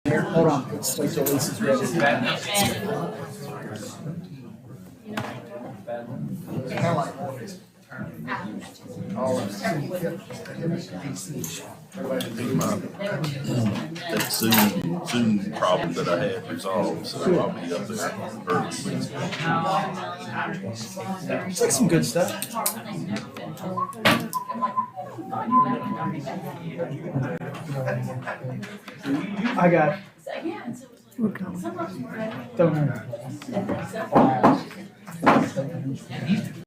Here, hold on. Let's wait till Lisa's ready. That Zoom problem that I had resolved, so I'll be up there early Wednesday. Looks like some good stuff. I got it. Don't know.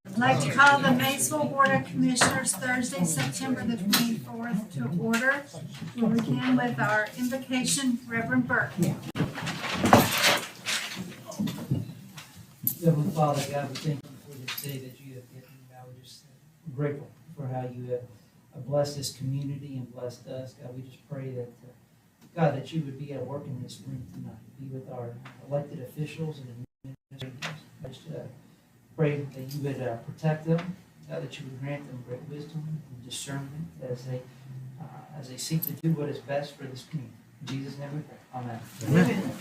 I'd like to call the Maysville Board of Commissioners Thursday, September the 24th to order. We'll begin with our invocation, Reverend Burke. Heavenly Father, God, we thank you for this day that you have given. God, we're just grateful for how you have blessed this community and blessed us. God, we just pray that, God, that you would be at work in this room tonight. Be with our elected officials and administrators. I just pray that you would protect them, God, that you would grant them great wisdom and discernment as they seek to do what is best for this community. In Jesus' name we pray. Amen. Amen.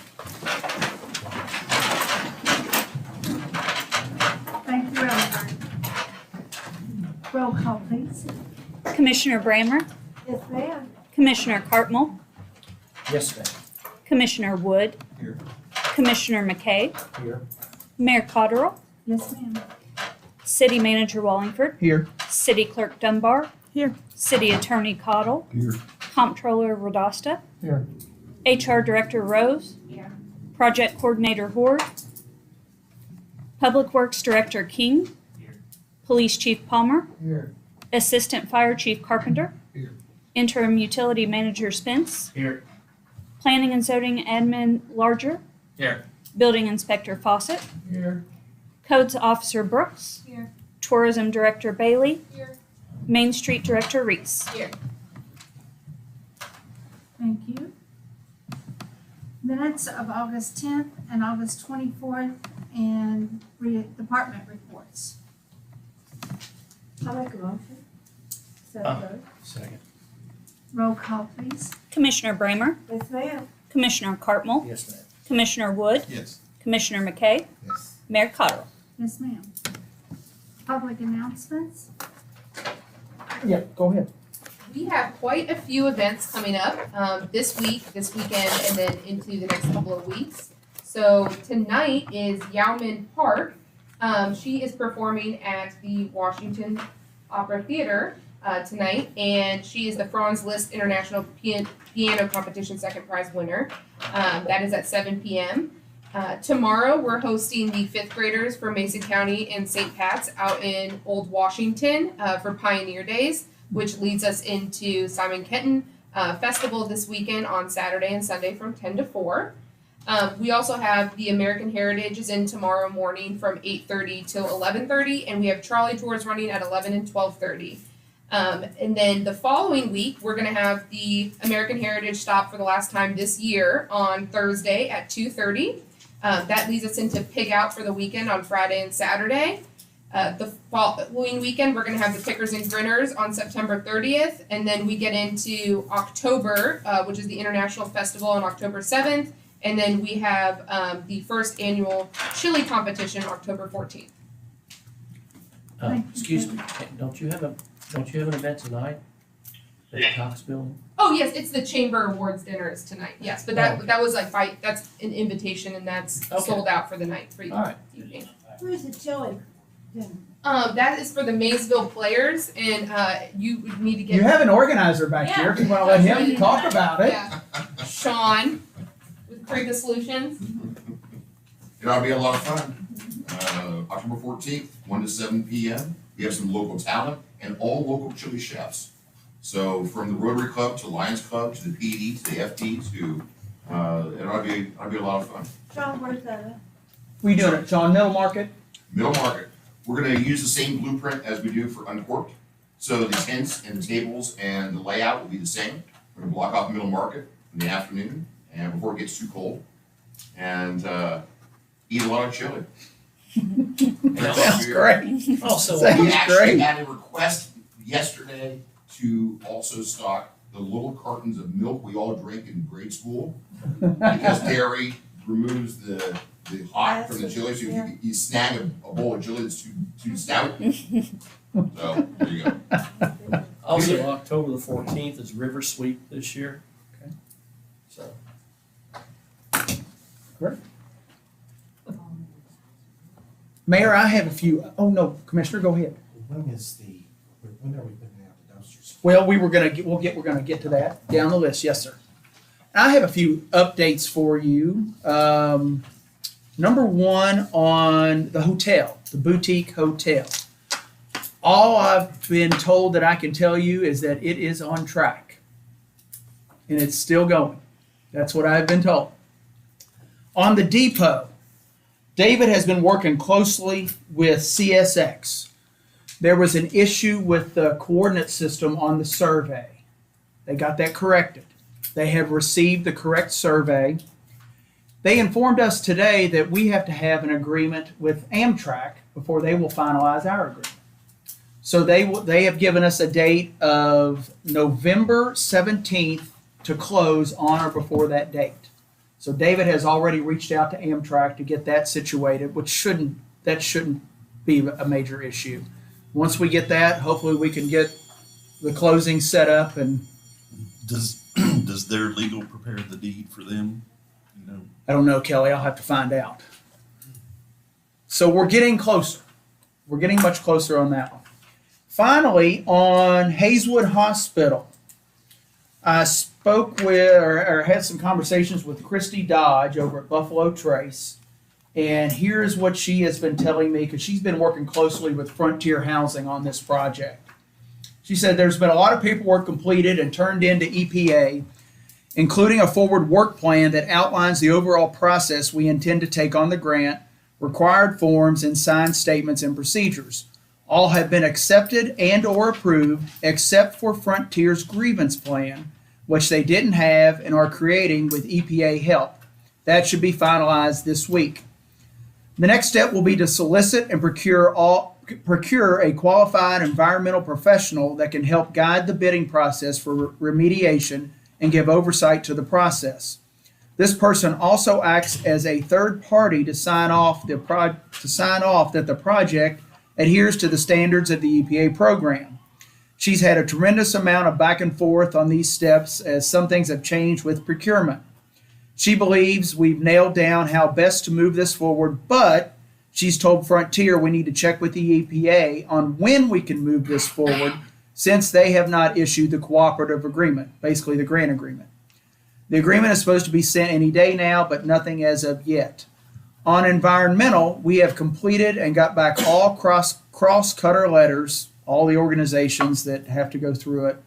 Thank you, Reverend. Roll call, please. Commissioner Brammer, Yes, ma'am. Commissioner Cartmel, Yes, ma'am. Commissioner Wood, Here. Commissioner McKay, Here. Mayor Cotterill, Yes, ma'am. City Manager Wallingford, Here. City Clerk Dunbar, Here. City Attorney Cottle, Here. Comptroller Rodasta, Here. HR Director Rose, Here. Project Coordinator Horde, Public Works Director King, Police Chief Palmer, Here. Assistant Fire Chief Carpenter, Here. Interim Utility Manager Spence, Here. Planning and Zoning Admin Larger, Here. Building Inspector Fawcett, Here. Codes Officer Brooks, Here. Tourism Director Bailey, Here. Main Street Director Reese. Thank you. Minutes of August 10th and August 24th and department reports. I'll make a motion. Second. Roll call, please. Commissioner Brammer, Yes, ma'am. Commissioner Cartmel, Yes, ma'am. Commissioner Wood, Yes. Commissioner McKay, Yes. Mayor Cotterill. Yes, ma'am. Public announcements. Yeah, go ahead. We have quite a few events coming up this week, this weekend, and then into the next couple of weeks. So tonight is Yauman Park. She is performing at the Washington Opera Theater tonight, and she is the Franz Liszt International Piano Competition second prize winner. That is at 7 p.m. Tomorrow, we're hosting the fifth graders from Mason County and St. Pat's out in Old Washington for Pioneer Days, which leads us into Simon Kenton Festival this weekend on Saturday and Sunday from 10 to 4. We also have the American Heritage is in tomorrow morning from 8:30 till 11:30, and we have trolley tours running at 11 and 12:30. And then the following week, we're going to have the American Heritage stop for the last time this year on Thursday at 2:30. That leads us into Pig Out for the weekend on Friday and Saturday. The following weekend, we're going to have the Pickers and Grinners on September 30th, and then we get into October, which is the International Festival on October 7th, and then we have the first annual chili competition October 14th. Excuse me, don't you have an event tonight at the Cox Building? Oh yes, it's the Chamber Awards dinner is tonight. Yes, but that was like that's an invitation, and that's sold out for the night for you. All right. Evening. Where's the chili? That is for the Maysville players, and you would need to get You have an organizer back here if you want to let him talk about it. Yeah. Sean with Kriga Solutions. It'll be a lot of fun. October 14th, 1 to 7 p.m. We have some local talent and all local chili chefs. So from the Rotary Club to Lions Club to the PD to the FD to it'll be a lot of fun. Sean, where's that? We doing it, John, Middle Market? Middle Market. We're going to use the same blueprint as we do for Uncorked. So the tents and the tables and the layout will be the same. We're going to block off Middle Market in the afternoon and before it gets too cold, and eat a lot of chili. Sounds great. Also, We Sounds actually great. had a request yesterday to also stock the little cartons of milk we all drank in grade school. Because dairy removes the hot from the chili, so if you snag a bowl of chili that's too stout. So, there you go. Also, October the 14th is River Sweep this year. Okay. So, Mayor, I have a few, oh no, Commissioner, go ahead. When are we putting out the dumpsters? Well, we're gonna get to that down the list, yes, sir. I have a few updates for you. Number one on the hotel, the boutique hotel. All I've been told that I can tell you is that it is on track. And it's still going. That's what I've been told. On the depot, David has been working closely with CSX. There was an issue with the coordinate system on the survey. They got that corrected. They have received the correct survey. They informed us today that we have to have an agreement with Amtrak before they will finalize our agreement. So they have given us a date of November 17th to close on or before that date. So David has already reached out to Amtrak to get that situated, which shouldn't be a major issue. Once we get that, hopefully we can get the closing set up. And Does their legal prepare the deed for them? You know, I don't know, Kelly, I'll have to find out. So we're getting closer. We're getting much closer on that one. Finally, on Hayeswood Hospital, I spoke with or had some conversations with Christy Dodge over at Buffalo Trace. And here's what she has been telling me, because she's been working closely with Frontier Housing on this project. She said there's been a lot of paperwork completed and turned into EPA, including a forward work plan that outlines the overall process we intend to take on the grant, required forms, and signed statements and procedures. All have been accepted and or approved except for Frontier's grievance plan, which they didn't have and are creating with EPA help. That should be finalized this week. The next step will be to solicit and procure a qualified environmental professional that can help guide the bidding process for remediation and give oversight to the process. This person also acts as a third party to sign off that the project adheres to the standards of the EPA program. She's had a tremendous amount of back and forth on these steps as some things have changed with procurement. She believes we've nailed down how best to move this forward, but she's told Frontier we need to check with the EPA on when we can move this forward, since they have not issued the cooperative agreement, basically the grant agreement. The agreement is supposed to be sent any day now, but nothing as of yet. On environmental, we have completed and got back all cross-cutter letters, all the organizations that have to go through it.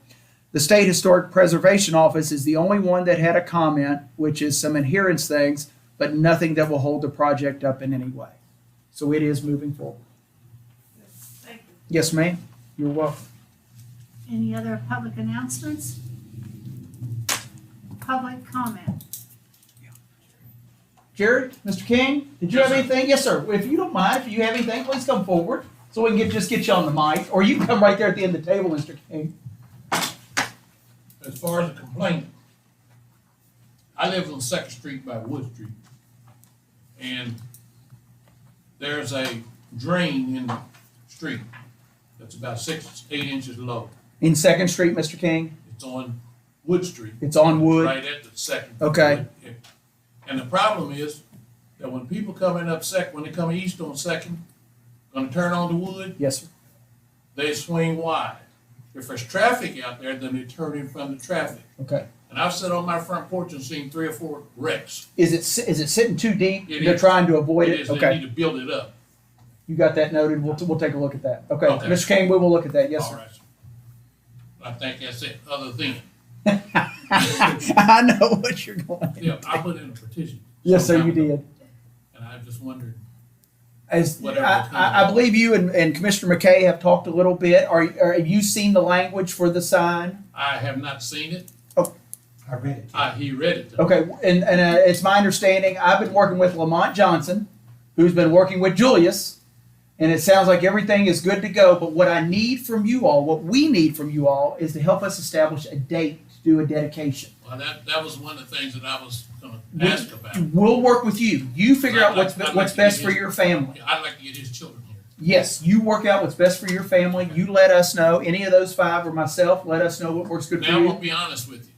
The State Historic Preservation Office is the only one that had a comment, which is some adherence things, but nothing that will hold the project up in any way. So it is moving forward. Thank you. Yes, ma'am. You're welcome. Any other public announcements? Public comment? Jared, Mr. King, did you have anything? Yes, sir. If you don't mind, if you have anything, please come forward so we can just get you on the mic. Or you can come right there at the end of the table, Mr. King. As far as a complaint, I live on 2nd Street by Wood Street. And there's a drain in the street that's about 6-8 inches low. In 2nd Street, Mr. King? It's on Wood Street. It's on Wood? Right at the 2nd. Okay. And the problem is that when people coming up when they come east on 2nd, gonna turn on the Wood, Yes, sir. they swing wide. If there's traffic out there, then they turn in front of the traffic. Okay. And I've sat on my front porch and seen 3 or 4 wrecks. Is it sitting too deep? It They're is. trying to avoid it? They Okay. need to build it up. You got that noted. We'll take a look at that. Okay. Okay. Mr. King, we will look at that. Yes, All sir. right. I think that's it, other than, I know what you're going. yeah, I put in a petition. Yes, sir, some you time ago, did. And I just wondered, As Whatever I believe you and Commissioner McKay have talked a little bit. Have you seen the language for the sign? I have not seen it. I read it. He read it to me. Okay, and it's my understanding, I've been working with Lamont Johnson, who's been working with Julius, and it sounds like everything is good to go. But what I need from you all, what we need from you all, is to help us establish a date do a dedication. Well, that was one of the things that I was gonna We- ask about. We'll work with you. You figure out I'd like what's to best get for his- your family. I'd like to get his children here. Yes, you work out what's best for your family. You let us know. Any of those five or myself, let us know what works good for Now, I'm you. gonna be honest with you.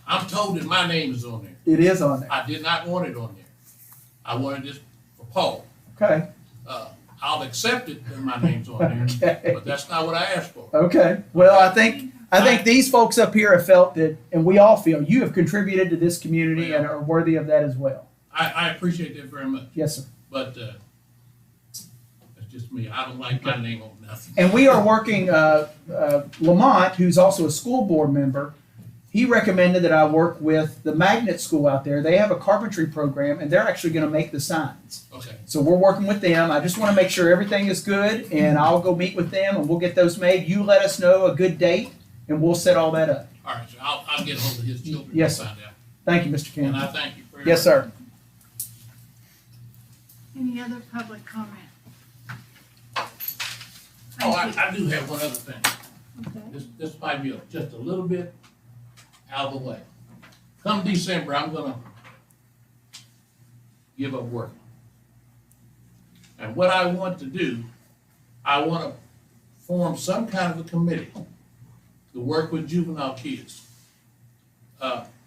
I'm told that my name is on there. It is on there. I did not want it on there. I wanted this for Paul. Okay. I'll accept it that my name's on there, Okay. but that's not what I asked for. Okay. Well, I think these folks up here have felt that, and we all feel you have contributed to this community and are worthy of that as well. I appreciate that very much, Yes, sir. but, that's just me. I don't like my name on nothing. And we are working, Lamont, who's also a school board member, he recommended that I work with the Magnet School out there. They have a carpentry program, and they're actually going to make the signs. Okay, So we're working with them. I just want to make sure everything is good, and I'll go meet with them, and we'll get those made. You let us know a good date, and we'll set all that up. all right, so I'll get ahold of his children Yes, and sir. find out. Thank you, Mr. And I Cannon. thank you very much. Yes, sir. Any other public comment? Oh, Thank you. I do have one other thing. Okay. This might be just a little bit out of the way. Come December, I'm gonna give up working. And what I want to do, I wanna form some kind of a committee to work with juvenile kids.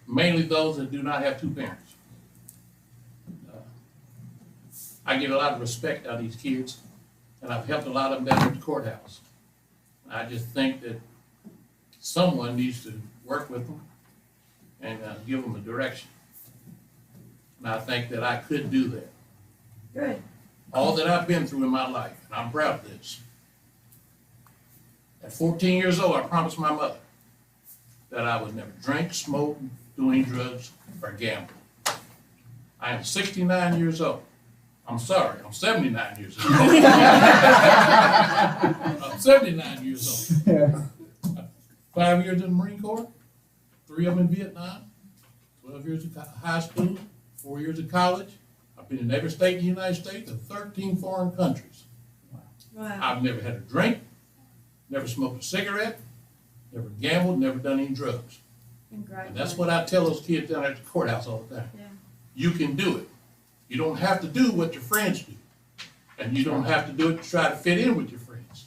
Mainly those that do not have two parents. I get a lot of respect out of these kids, and I've helped a lot of them down at the courthouse. I just think that someone needs to work with them and give them a direction. And I think that I could do that. Good. All that I've been through in my life, and I'm proud of this. At 14 years old, I promised my mother that I would never drink, smoke, do any drugs, or gamble. I am 69 years old. I'm sorry, I'm 79 years old. I'm 79 years old. 5 years in the Marine Corps, 3 of them in Vietnam, 12 years of high school, 4 years of college. I've been in every state in the United States and 13 foreign countries. Wow. I've never had a drink, never smoked a cigarette, never gambled, never done any drugs. And that's what I tell those kids down at the courthouse all the time. Yeah. You can do it. You don't have to do what your friends do. And you don't have to do it to try to fit in with your friends.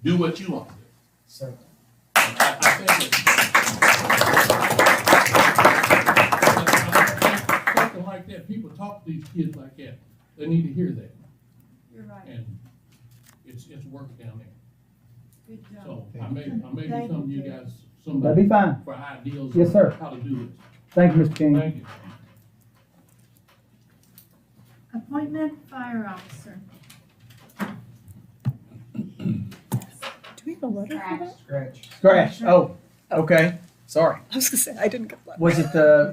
Do what you want to do. Sir. I think that something like that, people talk to these kids like that. They need to hear that. You're right. And it's work down there. Good job. So I may Thank come to you you. guys That'd somebody be fine. for ideas. Yes, sir. How to do this. Thank you, Mr. King. Thank you. Appointment fire officer. Do we have a letter for that? Scratch. Scratch. Oh, okay. Sorry. I was gonna say, I didn't get that. Was it the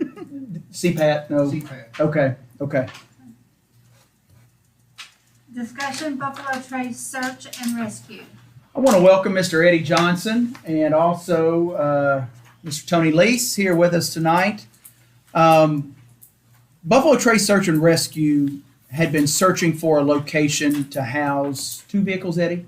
CPAT? No. CPAT. Okay. Okay. Discussion Buffalo Trace search and rescue. I want to welcome Mr. Eddie Johnson and also Mr. Tony Lease here with us tonight. Buffalo Trace Search and Rescue had been searching for a location to house 2 vehicles, Eddie.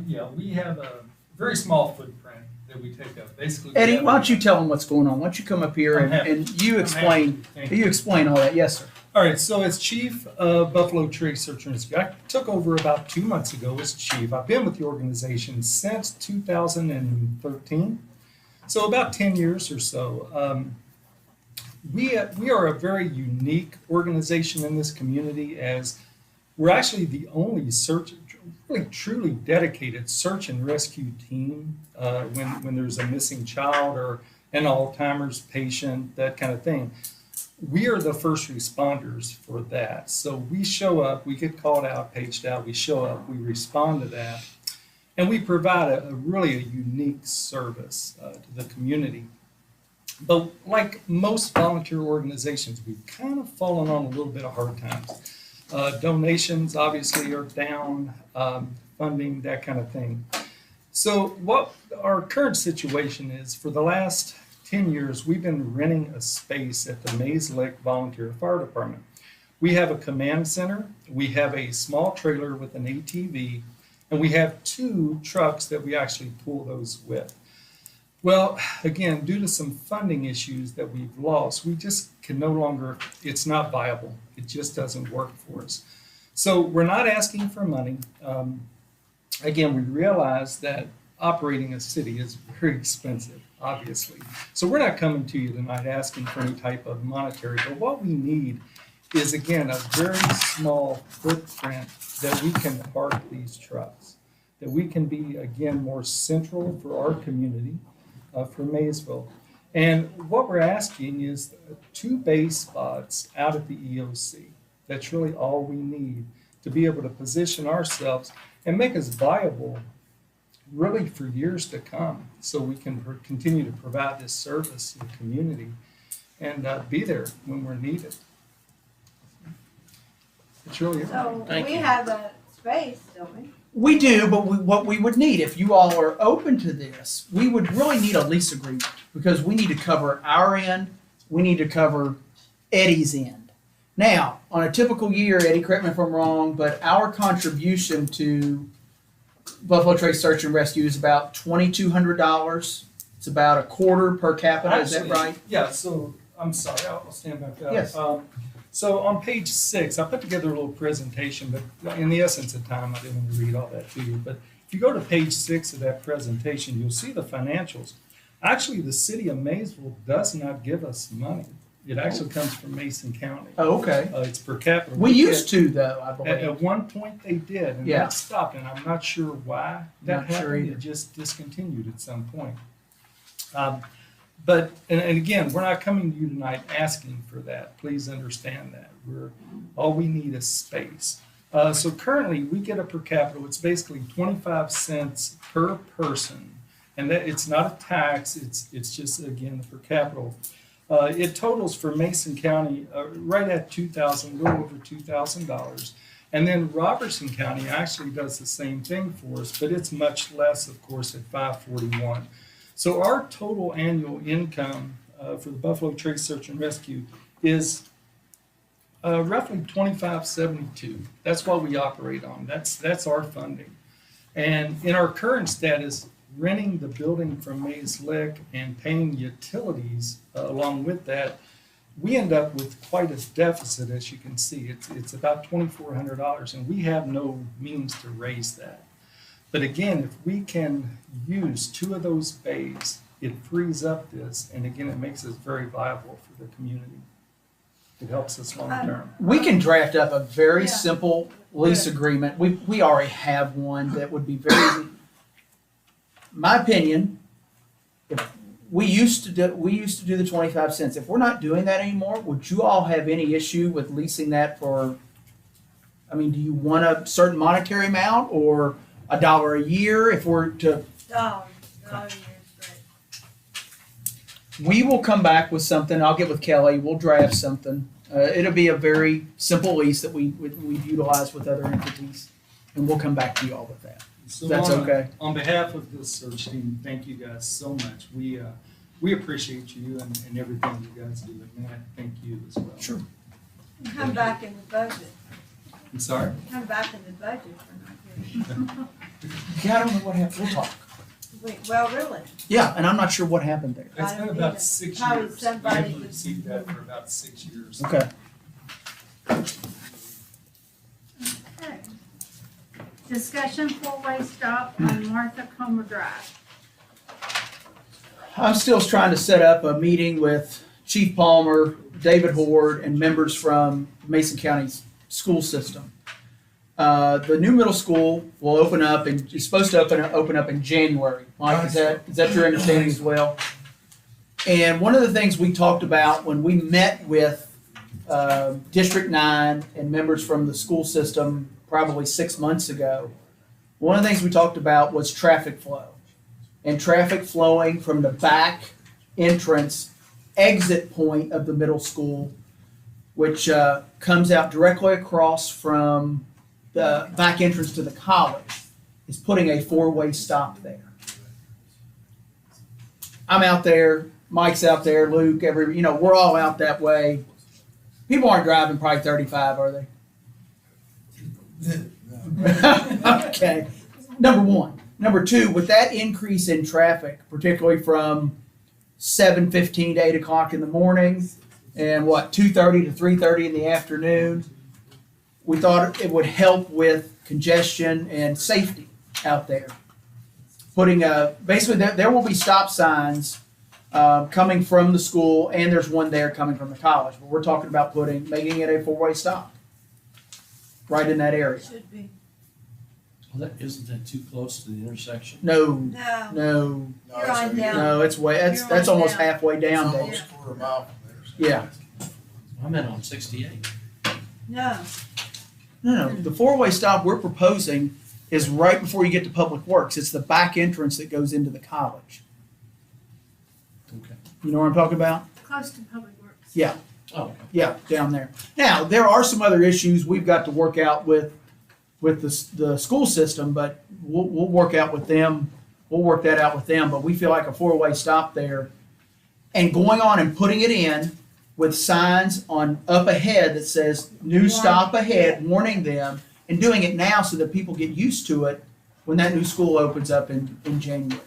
Yeah, we have a very small footprint that we take up. Basically, we Eddie, have why don't you tell them what's going on? Why don't you come up here I'm and, happy. and you I'm explain happy. Thank you. explain all that. Yes, sir. All right, so as chief of Buffalo Trace Search and Rescue, I took over about 2 months ago as chief. I've been with the organization since 2013, so about 10 years or so. We are a very unique organization in this community, as we're actually the only really truly dedicated search and rescue team when there's a missing child or an Alzheimer's patient, that kind of thing. We are the first responders for that. So we show up, we get called out, paged out, we show up, we respond to that, and we provide a really unique service to the community. But like most volunteer organizations, we've kind of fallen on a little bit of hard times. Donations obviously are down, funding, that kind of thing. So what our current situation is, for the last 10 years, we've been renting a space at the Maysville Volunteer Fire Department. We have a command center, we have a small trailer with an ATV, and we have 2 trucks that we actually pull those with. Well, again, due to some funding issues that we've lost, we just can no longer, it's not viable. It just doesn't work for us. So we're not asking for money. Again, we realize that operating a city is very expensive, obviously. So we're not coming to you tonight asking for any type of monetary, but what we need is, again, a very small footprint that we can park these trucks, that we can be, again, more central for our community, for Maysville. And what we're asking is 2 base spots out at the EOC. That's really all we need to be able to position ourselves and make us viable really for years to come, so we can continue to provide this service to the community and be there when we're needed. It's really, So Thank we you. have a space, don't we? We do, but what we would need, if you all are open to this, we would really need a lease agreement, because we need to cover our end, we need to cover Eddie's end. Now, on a typical year, Eddie, correct me if I'm wrong, but our contribution to Buffalo Trace Search and Rescue is about $2,200. It's about a quarter per capita, is that Actually, right? Yeah, so, I'm sorry, I'll stand back up. Yes. So on page 6, I put together a little presentation, but in the essence of time, I didn't want to read all that to you. But if you go to page 6 of that presentation, you'll see the financials. Actually, the city of Maysville does not give us money. It actually comes from Mason County. Oh, okay. It's per capita. We used to, though, I At believe. one point they did, and Yeah. that stopped, and I'm not sure why that Not sure happened. either. It just discontinued at some point. But and again, we're not coming to you tonight asking for that. Please understand that. All we need is space. So currently, we get a per capita. It's basically 25 cents per person, and that it's not a tax. It's just, again, the per capita. It totals for Mason County right at $2,000, a little over $2,000. And then Robertson County actually does the same thing for us, but it's much less, of course, at $541. So our total annual income for the Buffalo Trace Search and Rescue is roughly $25.72. That's what we operate on. That's our funding. And in our current status, renting the building from Mays Lick and paying utilities along with that, we end up with quite a deficit, as you can see. It's about $2,400, and we have no means to raise that. But again, if we can use 2 of those bays, it frees up this, and again, it makes us very viable for the community. It helps us long term. We can draft up a very Yeah. simple lease agreement. We already have one that would be very, my opinion, if we used to do the 25 cents. If we're not doing that anymore, would you all have any issue with leasing that for, I mean, do you want a certain monetary amount or $1 a year if we're to, Dollar years, right. we will come back with something. I'll get with Kelly. We'll draft something. It'll be a very simple lease that we've utilized with other entities, and we'll come back to you all with that. So That's okay. On behalf of the search team, thank you guys so much. We appreciate you and everything you guys do, and Matt, thank you as well. Sure. Come back in the budget. I'm sorry? Come back in the budget for not giving. Yeah, I don't know what happened. We'll talk. Wait, well, really? Yeah, and I'm not sure what happened there. It's I been don't about either. 6 Probably years. We somebody haven't just- received that for about 6 years. Okay. Okay. Discussion four-way stop on Martha Comer Drive. I'm still trying to set up a meeting with Chief Palmer, David Horde, and members from Mason County's school system. The new middle school will open up and is supposed to open up in January. Mike, is that your understanding as well? And one of the things we talked about when we met with District 9 and members from the school system probably 6 months ago, one of the things we talked about was traffic flow. And traffic flowing from the back entrance exit point of the middle school, which comes out directly across from the back entrance to the college, is putting a 4-way stop there. I'm out there, Mike's out there, Luke, we're all out that way. People aren't driving probably 35, are they? Okay. Number one. Number two, with that increase in traffic, particularly from 7:15 to 8 o'clock in the morning, and 2:30 to 3:30 in the afternoon, we thought it would help with congestion and safety out there. Basically, there will be stop signs coming from the school, and there's one there coming from the college. But we're talking about making it a four-way stop right in that area. Should be. Well, isn't that too close to the intersection? No, No, no, you're on down. no. It's that's on almost down. halfway down, Dave. Yeah. quarter mile from there. Yeah. I meant on 68. No, No, the four-way stop we're proposing is right before you get to Public Works. It's the back entrance that goes into the college. Okay. You know what I'm talking about? Close to Public Works. Yeah, Oh, okay. yeah, down there. Now, there are some other issues we've got to work out with the school system, but we'll work out with them. We'll work that out with them, but we feel like a four-way stop there and going on and putting it in with signs on up ahead that says new stop ahead, warning them, and doing it now so that people get used to it when that new school opens up in January.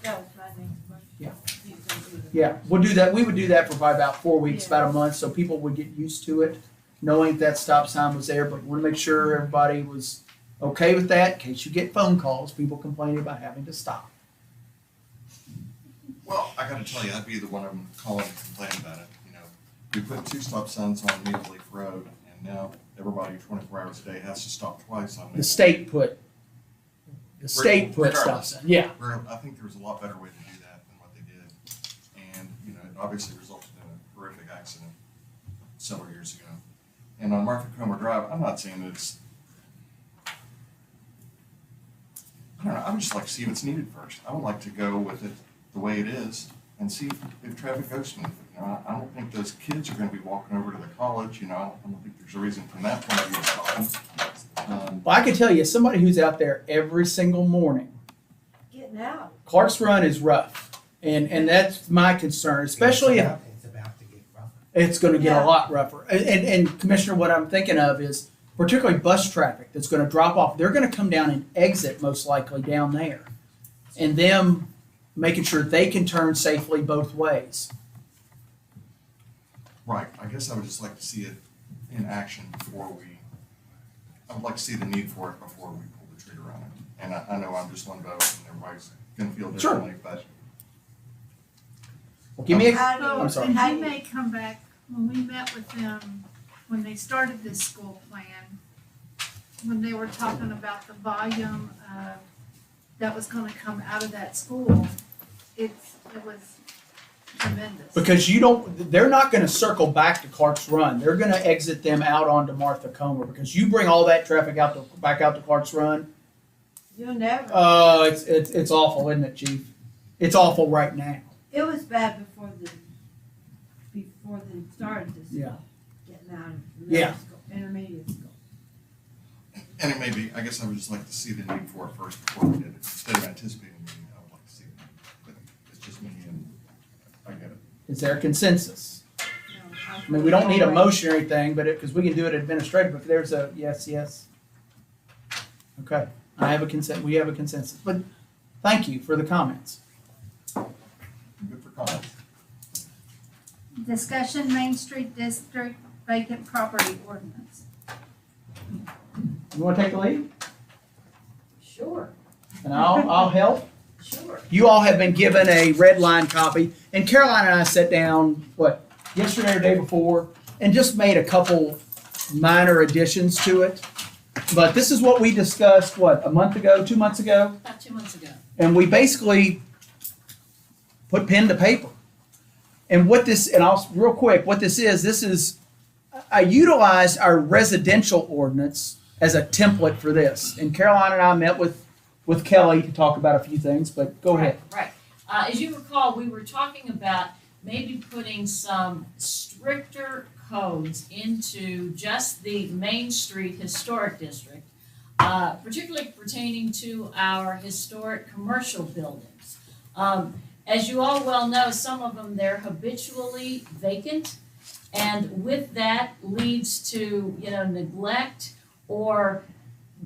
that was my next question. Yeah. You can do that. Yeah, we'll do that. We would do that for probably about 4 weeks, about a month, so people would get used to it, knowing that stop sign was there. But we want to make sure everybody was okay with that in case you get phone calls, people complaining about having to stop. Well, I gotta tell you, I'd be the one I'm calling to complain about it, you know. We put 2 stop signs on Maple Leaf Road, and now everybody 24 hours a day has to stop twice on Maple. The state put stop Regardless. sign, yeah. I think there was a lot better way to do that than what they did. And, you know, it obviously resulted in a horrific accident several years ago. And on Martha Comer Drive, I'm not saying that it's, I don't know, I would just like to see if it's needed first. I would like to go with it the way it is and see if traffic goes smoothly. You know, I don't think those kids are gonna be walking over to the college, you know, I don't think there's a reason from that point of view to stop them. Well, I can tell you, somebody who's out there every single morning, Getting out. Clark's Run is rough. And that's my concern, especially if It's about to get rougher. it's gonna get Yeah. a lot rougher. And Commissioner, what I'm thinking of is particularly bus traffic that's gonna drop off. They're gonna come down and exit most likely down there. And them making sure they can turn safely both ways. Right, I guess I would just like to see it in action I would like to see the need for it before we pull the trigger on it. And I know I'm just one vote and everybody's gonna feel Sure. differently, but Well, give me a, How do you- I'm sorry. And how he do you- may come back, when we met with them, when they started this school plan, when they were talking about the volume that was gonna come out of that school, it was tremendous. Because they're not gonna circle back to Clark's Run. They're gonna exit them out onto Martha Comer because you bring all that traffic back out to Clark's Run. You'll never. It's awful, isn't it, Chief? It's awful right now. It was bad before they started this. Yeah. Getting out of Yeah. middle school, intermediate school. and it may be, I guess I would just like to see the need for it first before we did it. Instead of anticipating the need, I would like to see it. But it's just me and I get it. Is there a consensus? No, I mean, we don't need a motion or anything, but because we can do it administratively, if there's a yes. Okay, we have a consensus, but thank you for the comments. Good for comments. Discussion Main Street District vacant property ordinance. You wanna take the lead? Sure, And I'll help. sure. You all have been given a red line copy, and Caroline and I sat down, yesterday or day before, and just made a couple minor additions to it. But this is what we discussed, a month ago, 2 months ago? About 2 months ago. And we basically put pen to paper. And what this is, I utilized our residential ordinance as a template for this. And Caroline and I met with Kelly to talk about a few things, but go ahead. Right. As you recall, we were talking about maybe putting some stricter codes into just the Main Street Historic District, particularly pertaining to our historic commercial buildings. As you all well know, some of them, they're habitually vacant, and with that leads to, neglect or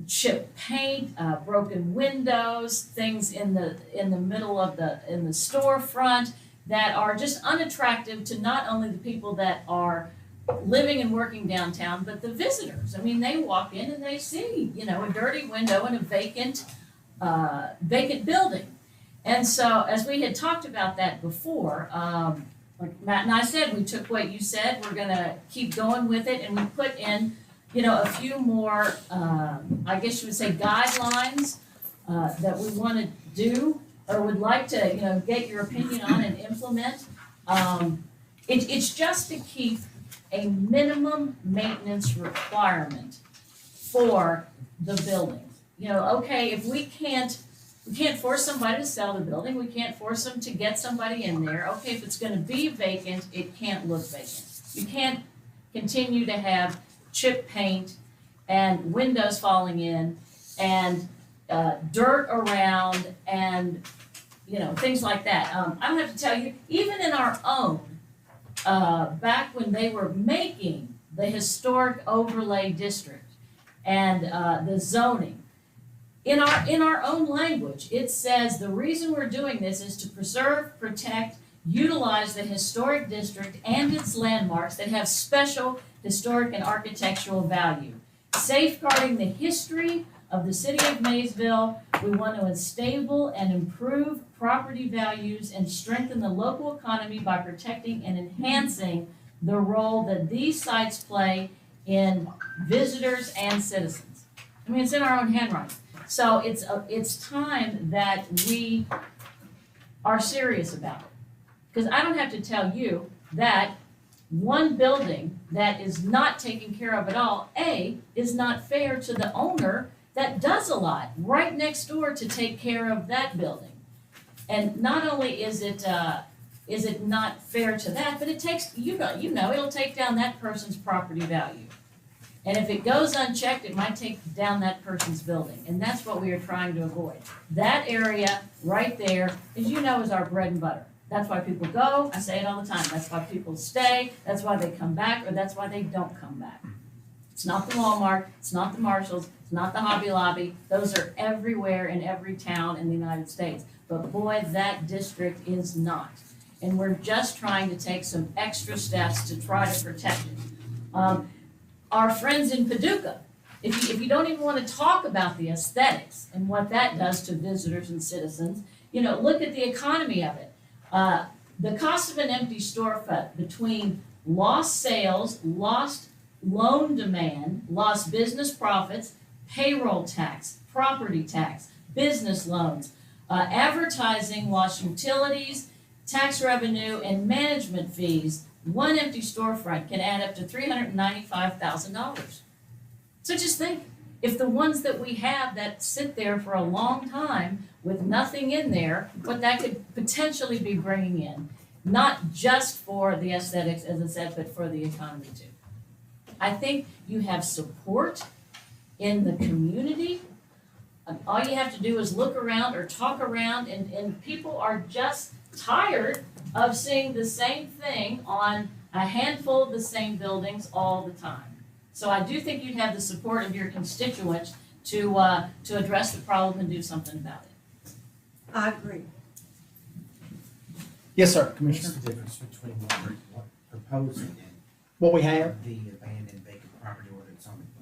chipped paint, broken windows, things in the middle of in the storefront that are just unattractive to not only the people that are living and working downtown, but the visitors. I mean, they walk in and they see, a dirty window and a vacant building. And so, as we had talked about that before, like Matt and I said, we took what you said, we're gonna keep going with it, and we put in, a few more, I guess you would say guidelines, that we wanna do, or would like to, get your opinion on and implement. It's just to keep a minimum maintenance requirement for the buildings. Okay, if we can't force somebody to sell the building, we can't force them to get somebody in there. Okay, if it's gonna be vacant, it can't look vacant. You can't continue to have chip paint and windows falling in and dirt around and, things like that. I don't have to tell you, even in our own, back when they were making the historic overlay district and the zoning, in our own language, it says the reason we're doing this is to preserve, protect, utilize the historic district and its landmarks that have special historic and architectural value. Safeguarding the history of the city of Maysville, we want to stable and improve property values and strengthen the local economy by protecting and enhancing the role that these sites play in visitors and citizens. I mean, it's in our own handwriting. So it's time that we are serious about it. Because I don't have to tell you that one building that is not taken care of at all, is not fair to the owner that does a lot right next door to take care of that building. And not only is it not fair to that, but it takes, it'll take down that person's property value. And if it goes unchecked, it might take down that person's building. And that's what we are trying to avoid. That area right there, as you know, is our bread and butter. That's why people go. I say it all the time. That's why people stay. That's why they come back, or that's why they don't come back. It's not the Walmart. It's not the Marshalls. It's not the Hobby Lobby. Those are everywhere in every town in the United States. But boy, that district is not. And we're just trying to take some extra steps to try to protect it. Our friends in Paducah, if you don't even want to talk about the aesthetics and what that does to visitors and citizens, look at the economy of it. The cost of an empty storefront between lost sales, lost loan demand, lost business profits, payroll tax, property tax, business loans, advertising, lost utilities, tax revenue, and management fees, one empty storefront can add up to $395,000. So just think, if the ones that we have that sit there for a long time with nothing in there, what that could potentially be bringing in, not just for the aesthetics, as I said, but for the economy too. I think you have support in the community. All you have to do is look around or talk around, and people are just tired of seeing the same thing on a handful of the same buildings all the time. So I do think you'd have the support of your constituents to address the problem and do something about it. I agree. Yes, sir, What's Commissioner. the difference between what we're proposing and What we have, the abandoned vacant property ordinance on the books?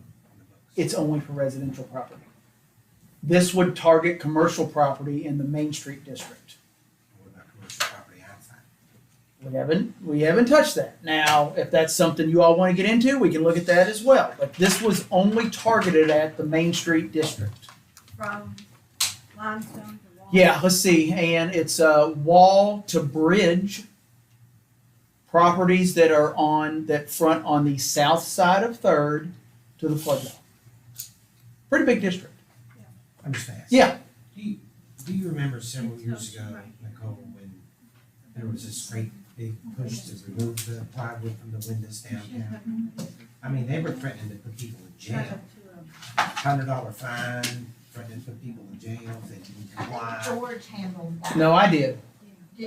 it's only for residential property. This would target commercial property in the Main Street district. What about commercial property outside? We haven't touched that. Now, if that's something you all want to get into, we can look at that as well. But this was only targeted at the Main Street district. From limestone to wall. Yeah, let's see, and it's wall to bridge properties that are that front on the south side of Third to the flood zone. Pretty big district. I'm just asking. Yeah. Do you remember several years ago, Nicole, when there was this great big push to remove the plywood from the windows downtown? I mean, they were threatening to put people in jail. $100 fine, threatening to put people in jail if they didn't comply. George handled that. No, I did.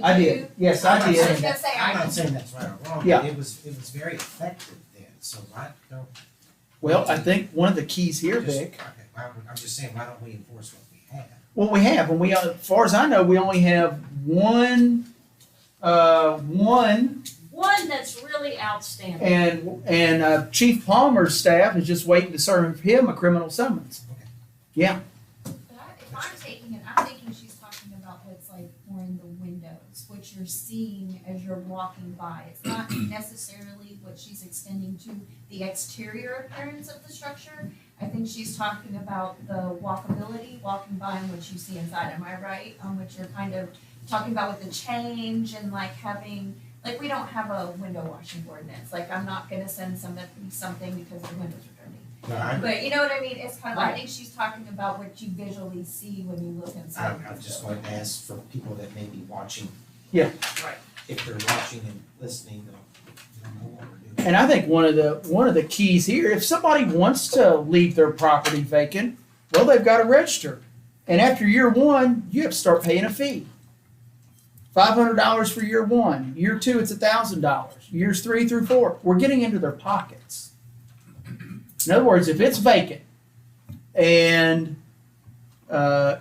I did. Yes, I I was did. gonna say, I'm not saying that's right or wrong, Yeah. but it was very effective then, so why don't, Well, I think one of the keys here, Just- Vic, okay, I'm just saying, why don't we enforce what we have? what we have, and we, as far as I know, we only have one, One that's really outstanding. and Chief Palmer's staff is just waiting to serve him a criminal summons. Yeah, But if I'm taking it, I'm thinking she's talking about what's like more in the windows, what you're seeing as you're walking by. It's not necessarily what she's extending to the exterior appearance of the structure. I think she's talking about the walkability, walking by and what you see inside. Am I right? On what you're kind of talking about with the change and like having, like we don't have a window washing ordinance. Like I'm not gonna send somebody something because the windows are dirty. No, I'm, But you know what I mean? It's kind of, I Right. think she's talking about what you visually see when you look inside. I'm just going to ask for people that may be watching. Yeah. Right. If they're watching and listening, they'll know what we're doing. and I think one of the keys here, if somebody wants to leave their property vacant, well, they've got to register. And after year one, you have to start paying a fee. $500 for year one. Year two, it's $1,000. Years 3 through 4, we're getting into their pockets. In other words, if it's vacant and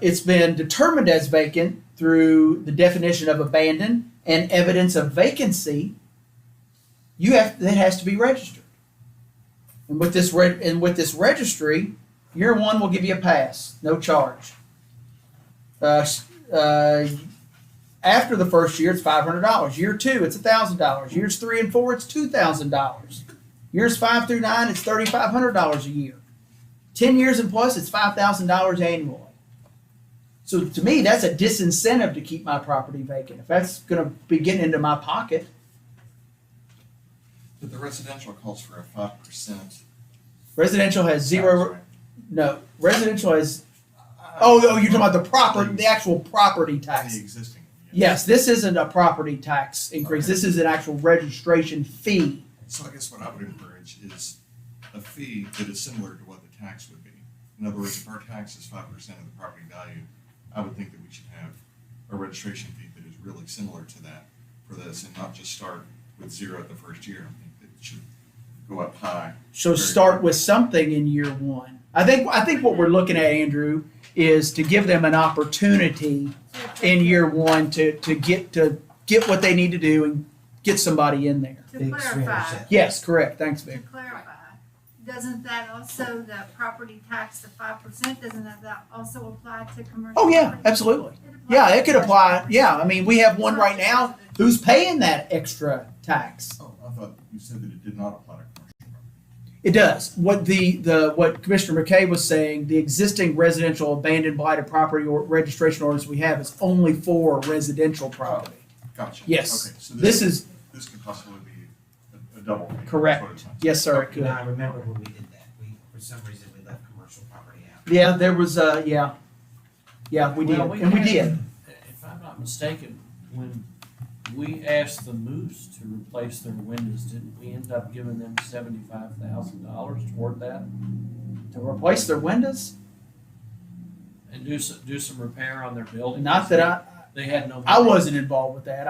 it's been determined as vacant through the definition of abandoned and evidence of vacancy, it has to be registered. And with this registry, year one will give you a pass, no charge. After the first year, it's $500. Year two, it's $1,000. Years 3 and 4, it's $2,000. Years 5 through 9, it's $3,500 a year. 10 years and plus, it's $5,000 annually. So to me, that's a disincentive to keep my property vacant. If that's going to be getting into my pocket, But the residential calls for a 5%. residential has zero. tax No, residential has. rate. Oh, you're talking about the property, the actual property tax. The existing. Yes, this isn't a property tax increase. This is an actual registration fee. So I guess what I would encourage is a fee that is similar to what the tax would be. In other words, if our tax is 5% of the property value, I would think that we should have a registration fee that is really similar to that for this and not just start with 0 at the first year. I think that it should go up high. So start with something in year one. I think what we're looking at, Andrew, is to give them an opportunity in year one to get what they need to do and get somebody in there. To Big clarify, swingers. Yes, correct. Thanks, to Vic. clarify, doesn't that also, the property tax, the 5%, doesn't that also apply to commercial? Oh yeah, property? absolutely. It applies Yeah, it to could apply. Yeah, I mean, we have one right now It's who's paying that extra tax. Oh, I thought you said that it did not apply to commercial property. It does. What Commissioner McKay was saying, the existing residential abandoned blighted property or registration ordinance we have is only for residential property. Gotcha. Yes. Okay, so This is this could possibly be a double fee. That's correct. what it sounds like. Yes, sir, it could. Now, I remember when we did that, for some reason, we left commercial property out. Yeah, there was yeah, we did, Well, and we did. If I'm not mistaken, when we asked the Moose to replace their windows, didn't we end up giving them $75,000 toward that? To replace their windows? And do some repair on their building? Not that They had no. I wasn't involved with that.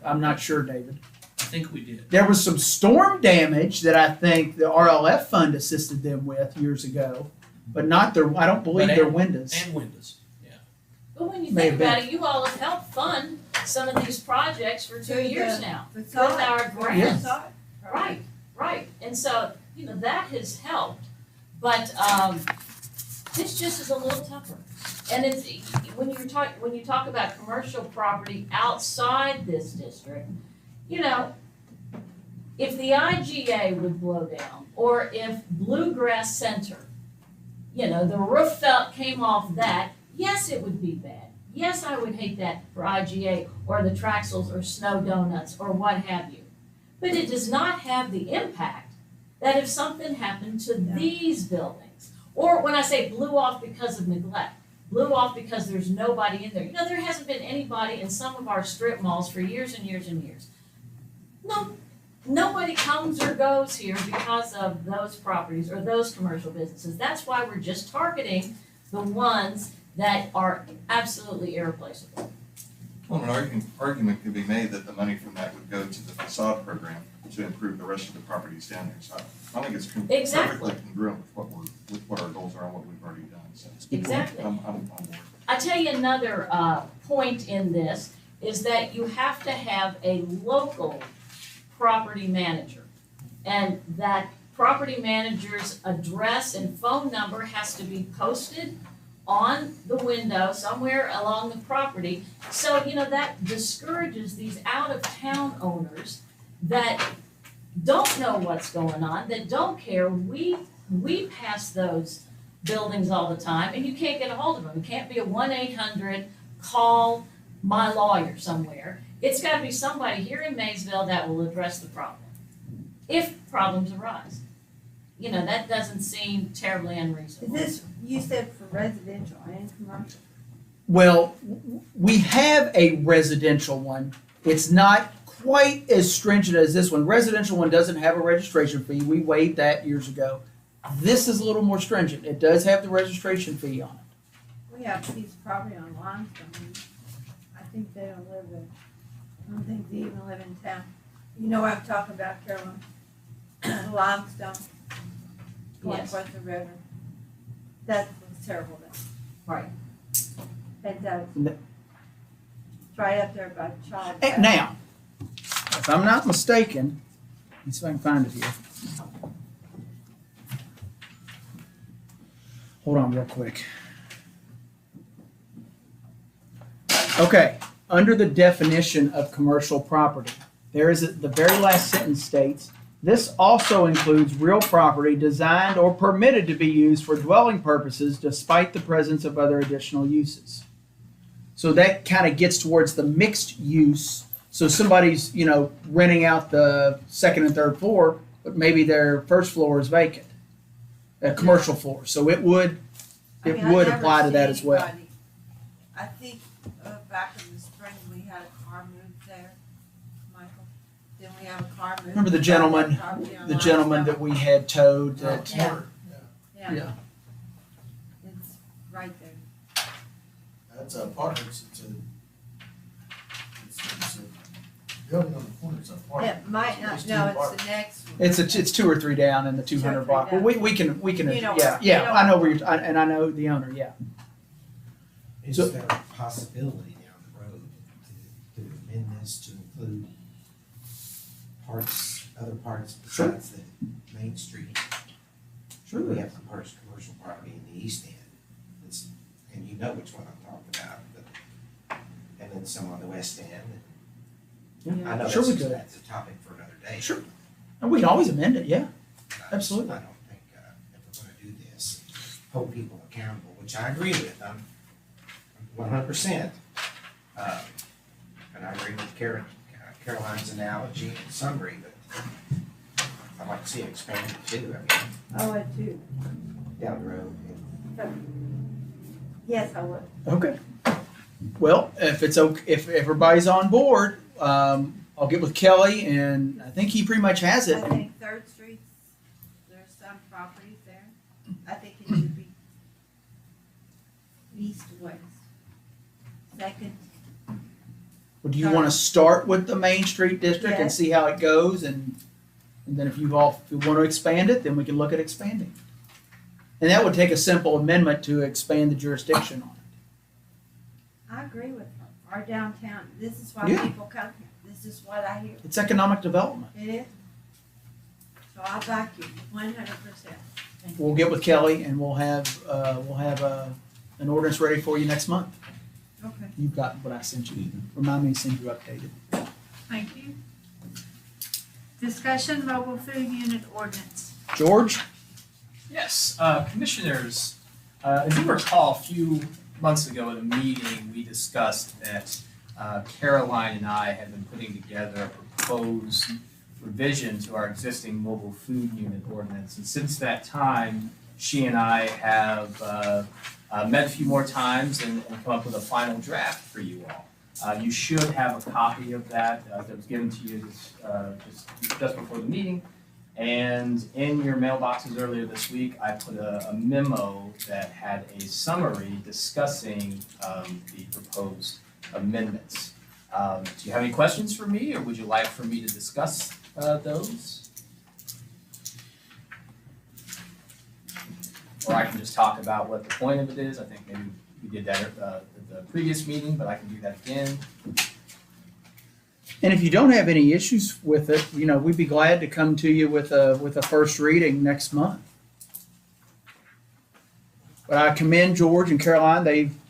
I'm not sure, David. I think we did. There was some storm damage that I think the RLF fund assisted them with years ago, but not their. I don't believe But their and- windows. And windows, yeah. But when you May think have about it, you all have helped fund some of these projects for 2 years now. With Facade. our grants. Facade. Right, right. And so, that has helped. But, this just is a little tougher. And it's, when you talk about commercial property outside this district, if the IGA would blow down, or if Bluegrass Center, the roof came off that, yes, it would be bad. Yes, I would hate that for IGA or the Traxels or Snow Donuts or what have you. But it does not have the impact that if something happened to these buildings, or when I say blew off because of neglect, blew off because there's nobody in there. There hasn't been anybody in some of our strip malls for years and years and years. No, nobody comes or goes here because of those properties or those commercial businesses. That's why we're just targeting the ones that are absolutely irreplaceable. Well, an argument could be made that the money from that would go to the facade program to improve the rest of the properties down there. So I think it's Exactly. perfectly congruent with what our goals are and what we've already done, so. Exactly. I'm on board. I tell you another point in this is that you have to have a local property manager. And that property manager's address and phone number has to be posted on the window somewhere along the property. So, that discourages these out-of-town owners that don't know what's going on, that don't care. We pass those buildings all the time, and you can't get a hold of them. It can't be a 1-800 call my lawyer somewhere. It's got to be somebody here in Maysville that will address the problem, if problems arise. That doesn't seem terribly unreasonable. Is this, you said for residential and commercial? Well, we have a residential one. It's not quite as stringent as this one. Residential one doesn't have a registration fee. We waived that years ago. This is a little more stringent. It does have the registration fee on it. We have a piece of property on Limestone. I think they don't live there. I don't think they even live in town. You know what I'm talking about, Carolyn? Limestone. Going Yes. across the river. That was terrible then. Right. It does. No. It's right up there by Child. Now, if I'm not mistaken, let me see if I can find it here. Hold on real quick. Okay, under the definition of commercial property, the very last sentence states, this also includes real property designed or permitted to be used for dwelling purposes despite the presence of other additional uses. So that kind of gets towards the mixed use. So somebody's, renting out the second and third floor, but maybe their first floor is vacant, a commercial floor. So it would apply to that as well. I think back in the spring, we had a car moved there, Michael. Then we have a car moved. Remember the gentleman that we had towed that. Yeah. Yeah. It's right there. That's a apartment, it's a building on the corner, it's an apartment. It might not, no, it's the next one. It's 2 or 3 down in the 200 block. Well, we can, You know yeah, what- yeah, you know I know where you're, and I know the owner, yeah. Is So- there a possibility down the road to amend this to include other parts besides the Main Street? Sure. We have some commercial property in the east end, and you know which one I'm talking about, and then some on the west end. I know Sure we could. that's a topic for another day. Sure. And we can always amend it, yeah. Absolutely. I don't think, if we're gonna do this, hold people accountable, which I agree with, I'm 100%. And I agree with Caroline's analogy and summary, but I'd like to see it expanded too, I would too. down the road. Yes, I would. Okay. Well, if everybody's on board, I'll get with Kelly, and I think he pretty much has I it. think Third Street, there's some properties there. I think it should be east to west. Second, Well, do you want to start with the Main Street district and Yes. see how it goes, and then if you want to expand it, then we can look at expanding. And that would take a simple amendment to expand the jurisdiction on it. I agree with her. Our downtown, this is why Yeah. people come here. This is what I hear. It's economic development. It is. So I'll back you 100%. We'll get with Kelly, and we'll have an ordinance ready for you next month. Okay. You've got what I sent you. Remind me to send you updated. Thank you. Discussion mobile food unit ordinance. George? Yes, Commissioners, as you recall, a few months ago at a meeting, we discussed that Caroline and I had been putting together a proposed revision to our existing mobile food unit ordinance. And since that time, she and I have met a few more times and come up with a final draft for you all. You should have a copy of that that was given to you just before the meeting. And in your mailboxes earlier this week, I put a memo that had a summary discussing the proposed amendments. Do you have any questions for me, or would you like for me to discuss those. Or I can just talk about what the point of it is. I think maybe we did that at the previous meeting, but I can do that again. And if you don't have any issues with it, we'd be glad to come to you with a first reading next month. But I commend George and Caroline.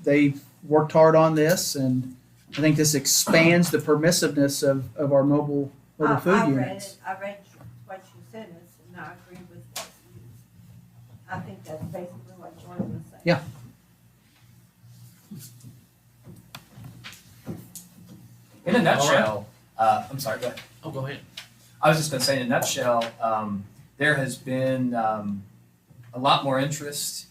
They worked hard on this, and I think this expands the permissiveness of our mobile food units. I read what you said, and I agree with what you, I think that's basically what George was saying. Yeah. In a nutshell, I'm sorry, go ahead. Oh, go ahead. I was just gonna say in a nutshell, there has been a lot more interest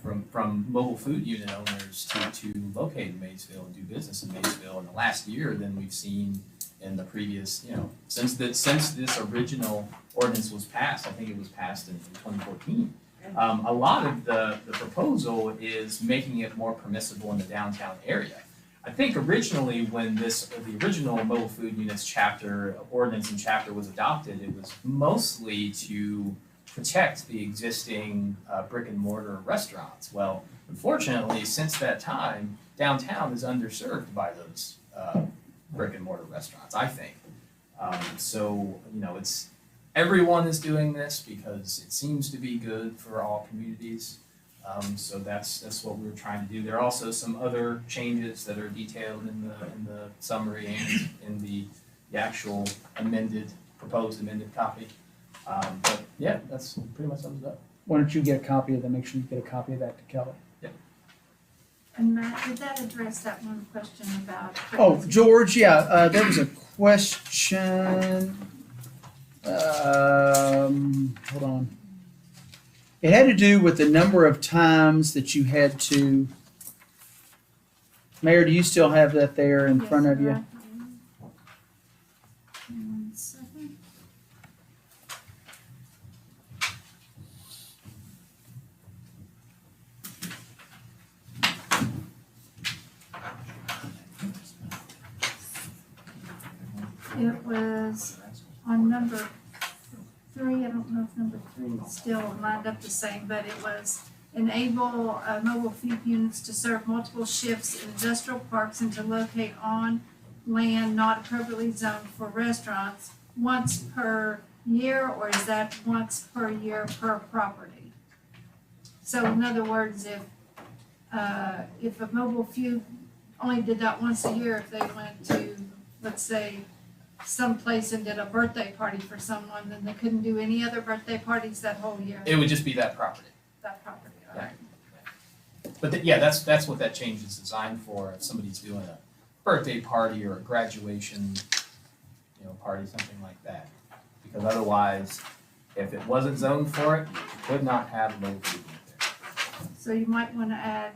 from mobile food unit owners to locate in Maysville and do business in Maysville in the last year than we've seen in the previous, since this original ordinance was passed. I think it was passed in 2014. A lot of the proposal is making it more permissible in the downtown area. I think originally when the original mobile food units ordinance and chapter was adopted, it was mostly to protect the existing brick and mortar restaurants. Well, unfortunately, since that time, downtown is underserved by those brick and mortar restaurants, I think. So, it's everyone is doing this because it seems to be good for all communities. So that's what we're trying to do. There are also some other changes that are detailed in the summary and in the actual proposed amended copy. But yeah, that's pretty much sums it up. Why don't you get a copy of that? Make sure you get a copy of that to Kelly. And Matt, did that address that one question about? Oh, George, yeah, there was a question. Hold on. It had to do with the number of times that you had to. Mayor, do you still have that there in front of you? One second. It was on number 3. I don't know if number 3 is still lined up the same, but it was enable mobile food units to serve multiple shifts in industrial parks and to locate on land not appropriately zoned for restaurants once per year, or is that once per year per property? So in other words, if a mobile food only did that once a year, if they went to, let's say, someplace and did a birthday party for someone, then they couldn't do any other birthday parties that whole year? It would just be that property. That property, all right. But that's what that change is designed for. If somebody's doing a birthday party or a graduation, party, something like that. Because otherwise, if it wasn't zoned for it, you could not have a mobile food unit there. So you might want to add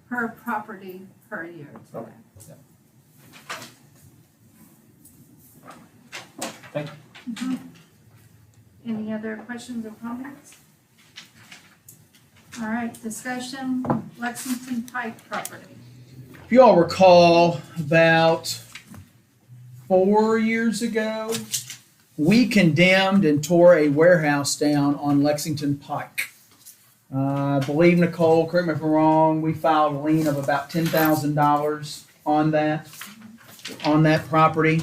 per property per year to Okay. that. Thank you. Mhm. Any other questions or comments? All right, discussion, Lexington Pike property. If you all recall, about 4 years ago, we condemned and tore a warehouse down on Lexington Pike. I believe, Nicole, correct me if I'm wrong, we filed a lien of about $10,000 on that property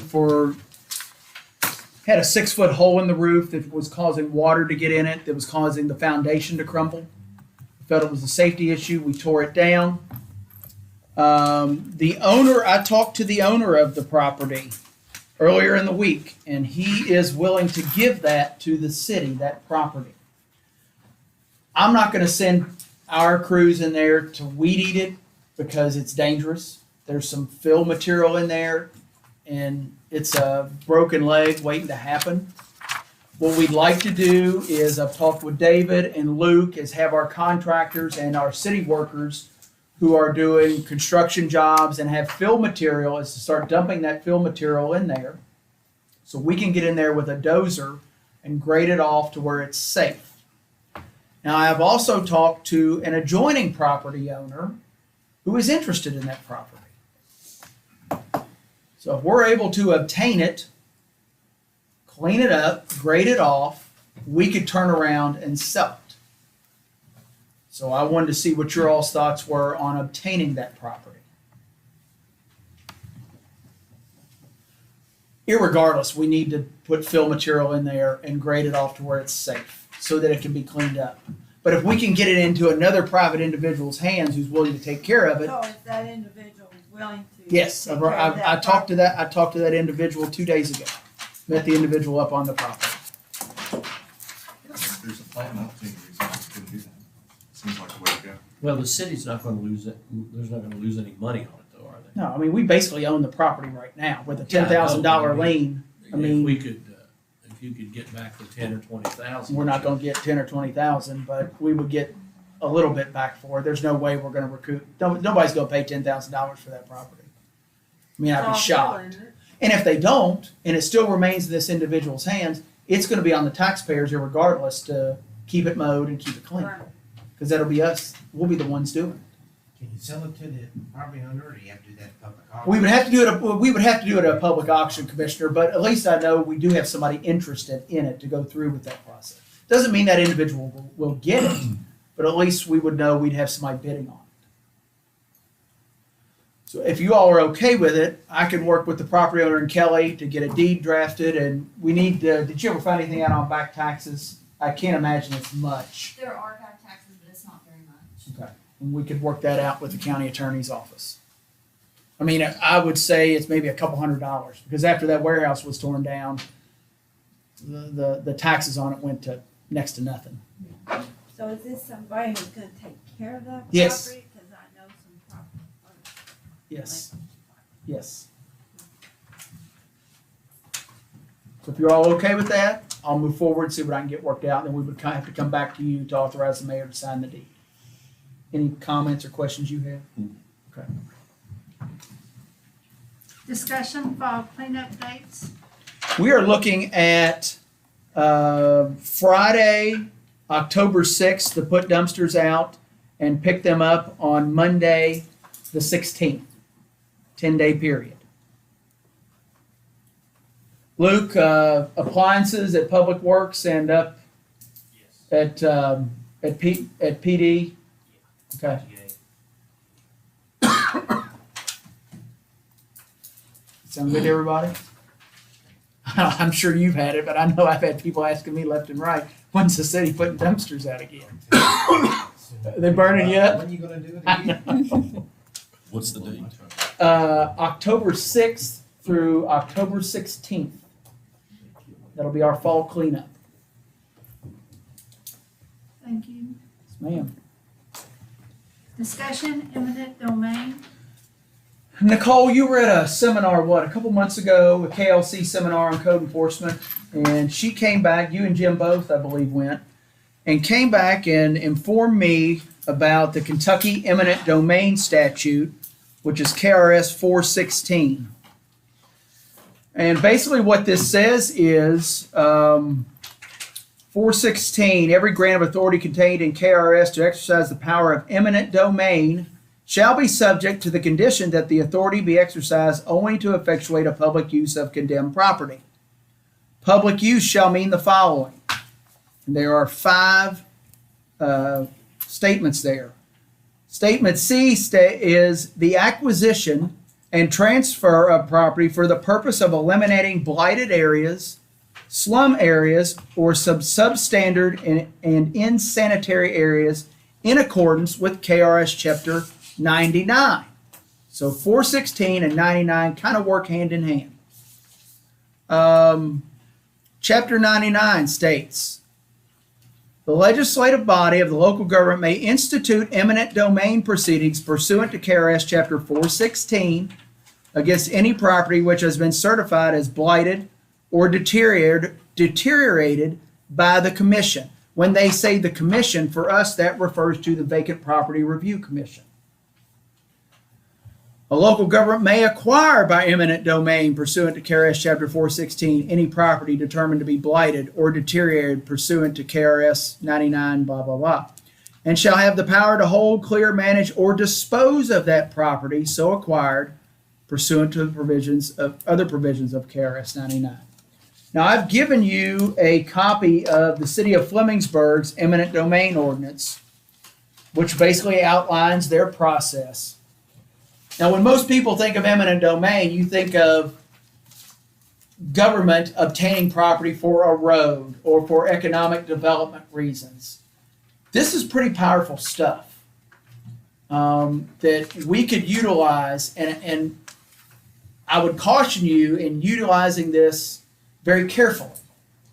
had a 6-foot hole in the roof that was causing water to get in it, that was causing the foundation to crumble. Felt it was a safety issue. We tore it down. I talked to the owner of the property earlier in the week, and he is willing to give that to the city, that property. I'm not going to send our crews in there to weed eat it because it's dangerous. There's some fill material in there, and it's a broken leg waiting to happen. What we'd like to do is, I've talked with David and Luke, is have our contractors and our city workers who are doing construction jobs and have fill material, is to start dumping that fill material in there so we can get in there with a dozer and grade it off to where it's safe. Now, I have also talked to an adjoining property owner who is interested in that property. So if we're able to obtain it, clean it up, grade it off, we could turn around and sell it. So I wanted to see what your all's thoughts were on obtaining that property. Irregardless, we need to put fill material in there and grade it off to where it's safe so that it can be cleaned up. But if we can get it into another private individual's hands who's willing to take care of it. So if that individual is willing to. Yes, take care of that I talked to that. I talked to that individual 2 days ago. Met the individual up on the property. If there's a plan, I don't see any reason why we couldn't do that. Seems like the way to go. Well, the city's not gonna lose it, there's not gonna lose any money on it though, are they? No, I mean, we basically own the property right now with a Yeah, I know, $10,000 but I lien. I mean, If we could, if you could get back the 10 or 20,000. we're not gonna get 10 or 20,000, but we would get a little bit back for it. There's no way we're gonna recoup. Nobody's gonna pay $10,000 for that property. I mean, I'd be shocked. And if they don't, and it still remains in this individual's hands, it's gonna be on the taxpayers irregardless to keep it mowed and keep it clean. Because that'll be us. We'll be the ones doing it. Can you sell it to the property owner, or do you have to do that at public auction? We would have to do it. We would have to do it at a public auction, Commissioner. But at least I know we do have somebody interested in it to go through with that process. Doesn't mean that individual will get it, but at least we would know we'd have somebody bidding on it. So if you all are okay with it, I can work with the property owner and Kelly to get a deed drafted. And we need. Did you ever find anything out on back taxes? I can't imagine it's much. There are back taxes, but it's not very much. Okay. And we could work that out with the county attorney's office. I mean, I would say it's maybe a couple $100 because after that warehouse was torn down, the taxes on it went to next to nothing. So is this somebody who's gonna take care of that Yes. property? Cause I know some property owners. Yes. Yes. So if you're all okay with that, I'll move forward, see what I can get worked out, and then we would kind of have to come back to you to authorize the mayor to sign the deed. Any comments or questions you have? Okay. Discussion, fall cleanup dates. We are looking at Friday, October 6th, to put dumpsters out and pick them up on Monday, the 16th, 10-day period. Luke, appliances at Public Works and up at PD. Okay. Sound good to everybody? I'm sure you've had it, but I know I've had people asking me left and right, when's the city putting dumpsters out again? Are they burning yet? When are you gonna do it again? What's the date? October 6th through October 16th. That'll be our fall cleanup. Thank you. Yes, ma'am. Discussion, eminent domain. Nicole, you were at a seminar, a couple months ago, a KLC seminar on code enforcement, and she came back, you and Jim both, I believe, went, and came back and informed me about the Kentucky eminent domain statute, which is KRS 416. And basically what this says is 416, every grant of authority contained in KRS to exercise the power of eminent domain shall be subject to the condition that the authority be exercised only to effectuate a public use of condemned property. Public use shall mean the following. And there are 5 statements there. Statement C is the acquisition and transfer of property for the purpose of eliminating blighted areas, slum areas, or substandard and insanitary areas in accordance with KRS Chapter 99. So 416 and 99 kind of work hand in hand. Chapter 99 states, the legislative body of the local government may institute eminent domain proceedings pursuant to KRS Chapter 416 against any property which has been certified as blighted or deteriorated by the commission. When they say the commission, for us that refers to the Vacant Property Review Commission. A local government may acquire by eminent domain pursuant to KRS Chapter 416 any property determined to be blighted or deteriorated pursuant to KRS 99, blah, blah, blah, and shall have the power to hold, clear, manage, or dispose of that property so acquired pursuant to the provisions of other provisions of KRS 99. Now, I've given you a copy of the City of Flemingsburg's eminent domain ordinance, which basically outlines their process. Now, when most people think of eminent domain, you think of government obtaining property for a road or for economic development reasons. This is pretty powerful stuff that we could utilize, and I would caution you in utilizing this very carefully,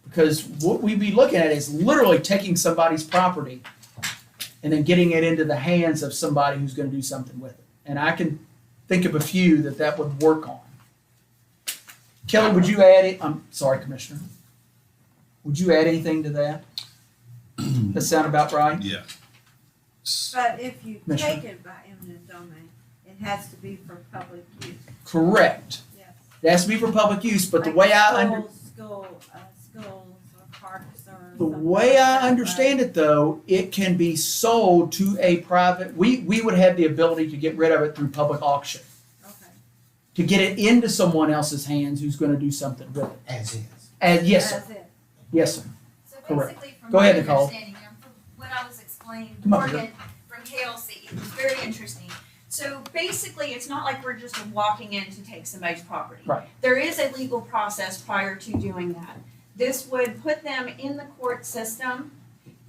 because what we'd be looking at is literally taking somebody's property and then getting it into the hands of somebody who's going to do something with it. And I can think of a few that would work on. Kelly, would you add it? I'm sorry, Commissioner. Would you add anything to that? Does that sound about right? Yeah. But if you Commissioner. take it by eminent domain, it has to be for public use. Correct. Yes. It has to be for public use, but the Like way I schools or parks or. the something way like I that, understand it, though, it can be sold to a private. We would have the ability to get rid of it through public auction, right? Okay. to get it into someone else's hands who's going to do something with it. As is. Yes, sir. That's it. Yes, sir. So Correct. basically, from Go my ahead, Nicole. understanding, from what I was explained, Come up here. Morgan from KLC, it was very interesting. So basically, it's not like we're just walking in to take somebody's property. Right. There is a legal process prior to doing that. This would put them in the court system,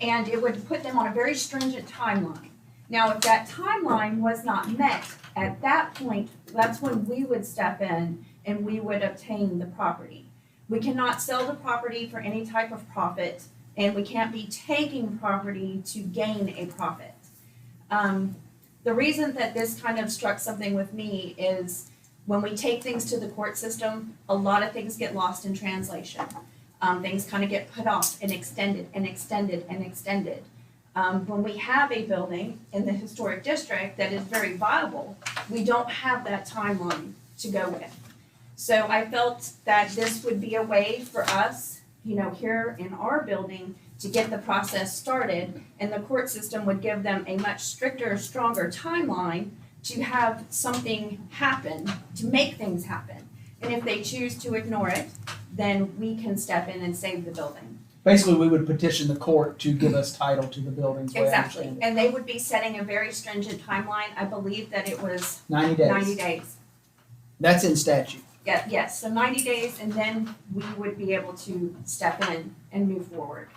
and it would put them on a very stringent timeline. Now, if that timeline was not met, at that point, that's when we would step in and we would obtain the property. We cannot sell the property for any type of profit, and we can't be taking property to gain a profit. The reason that this kind of struck something with me is when we take things to the court system, a lot of things get lost in translation. Things kind of get put off and extended and extended and extended. When we have a building in the historic district that is very viable, we don't have that timeline to go with. So I felt that this would be a way for us, here in our building, to get the process started, and the court system would give them a much stricter, stronger timeline to have something happen, to make things happen. And if they choose to ignore it, then we can step in and save the building. Basically, we would petition the court to give us title to the buildings. Exactly, and they would be setting a very stringent timeline. I believe that it was 90 days. 90 days. That's in statute. Yeah, yes, so 90 days, and then we would be able to step in and move forward.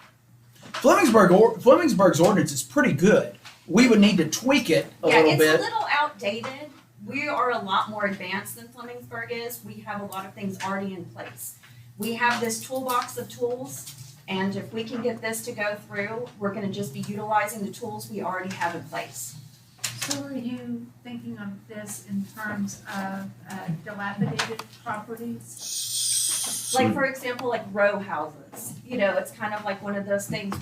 Flemingsburg's ordinance is pretty good. We would need to tweak it a little Yeah, bit. it's a little outdated. We are a lot more advanced than Flemingsburg is. We have a lot of things already in place. We have this toolbox of tools, and if we can get this to go through, we're gonna just be utilizing the tools we already have in place. So are you thinking of this in terms of dilapidated properties? Like, for example, like row houses, it's kind of like one of those things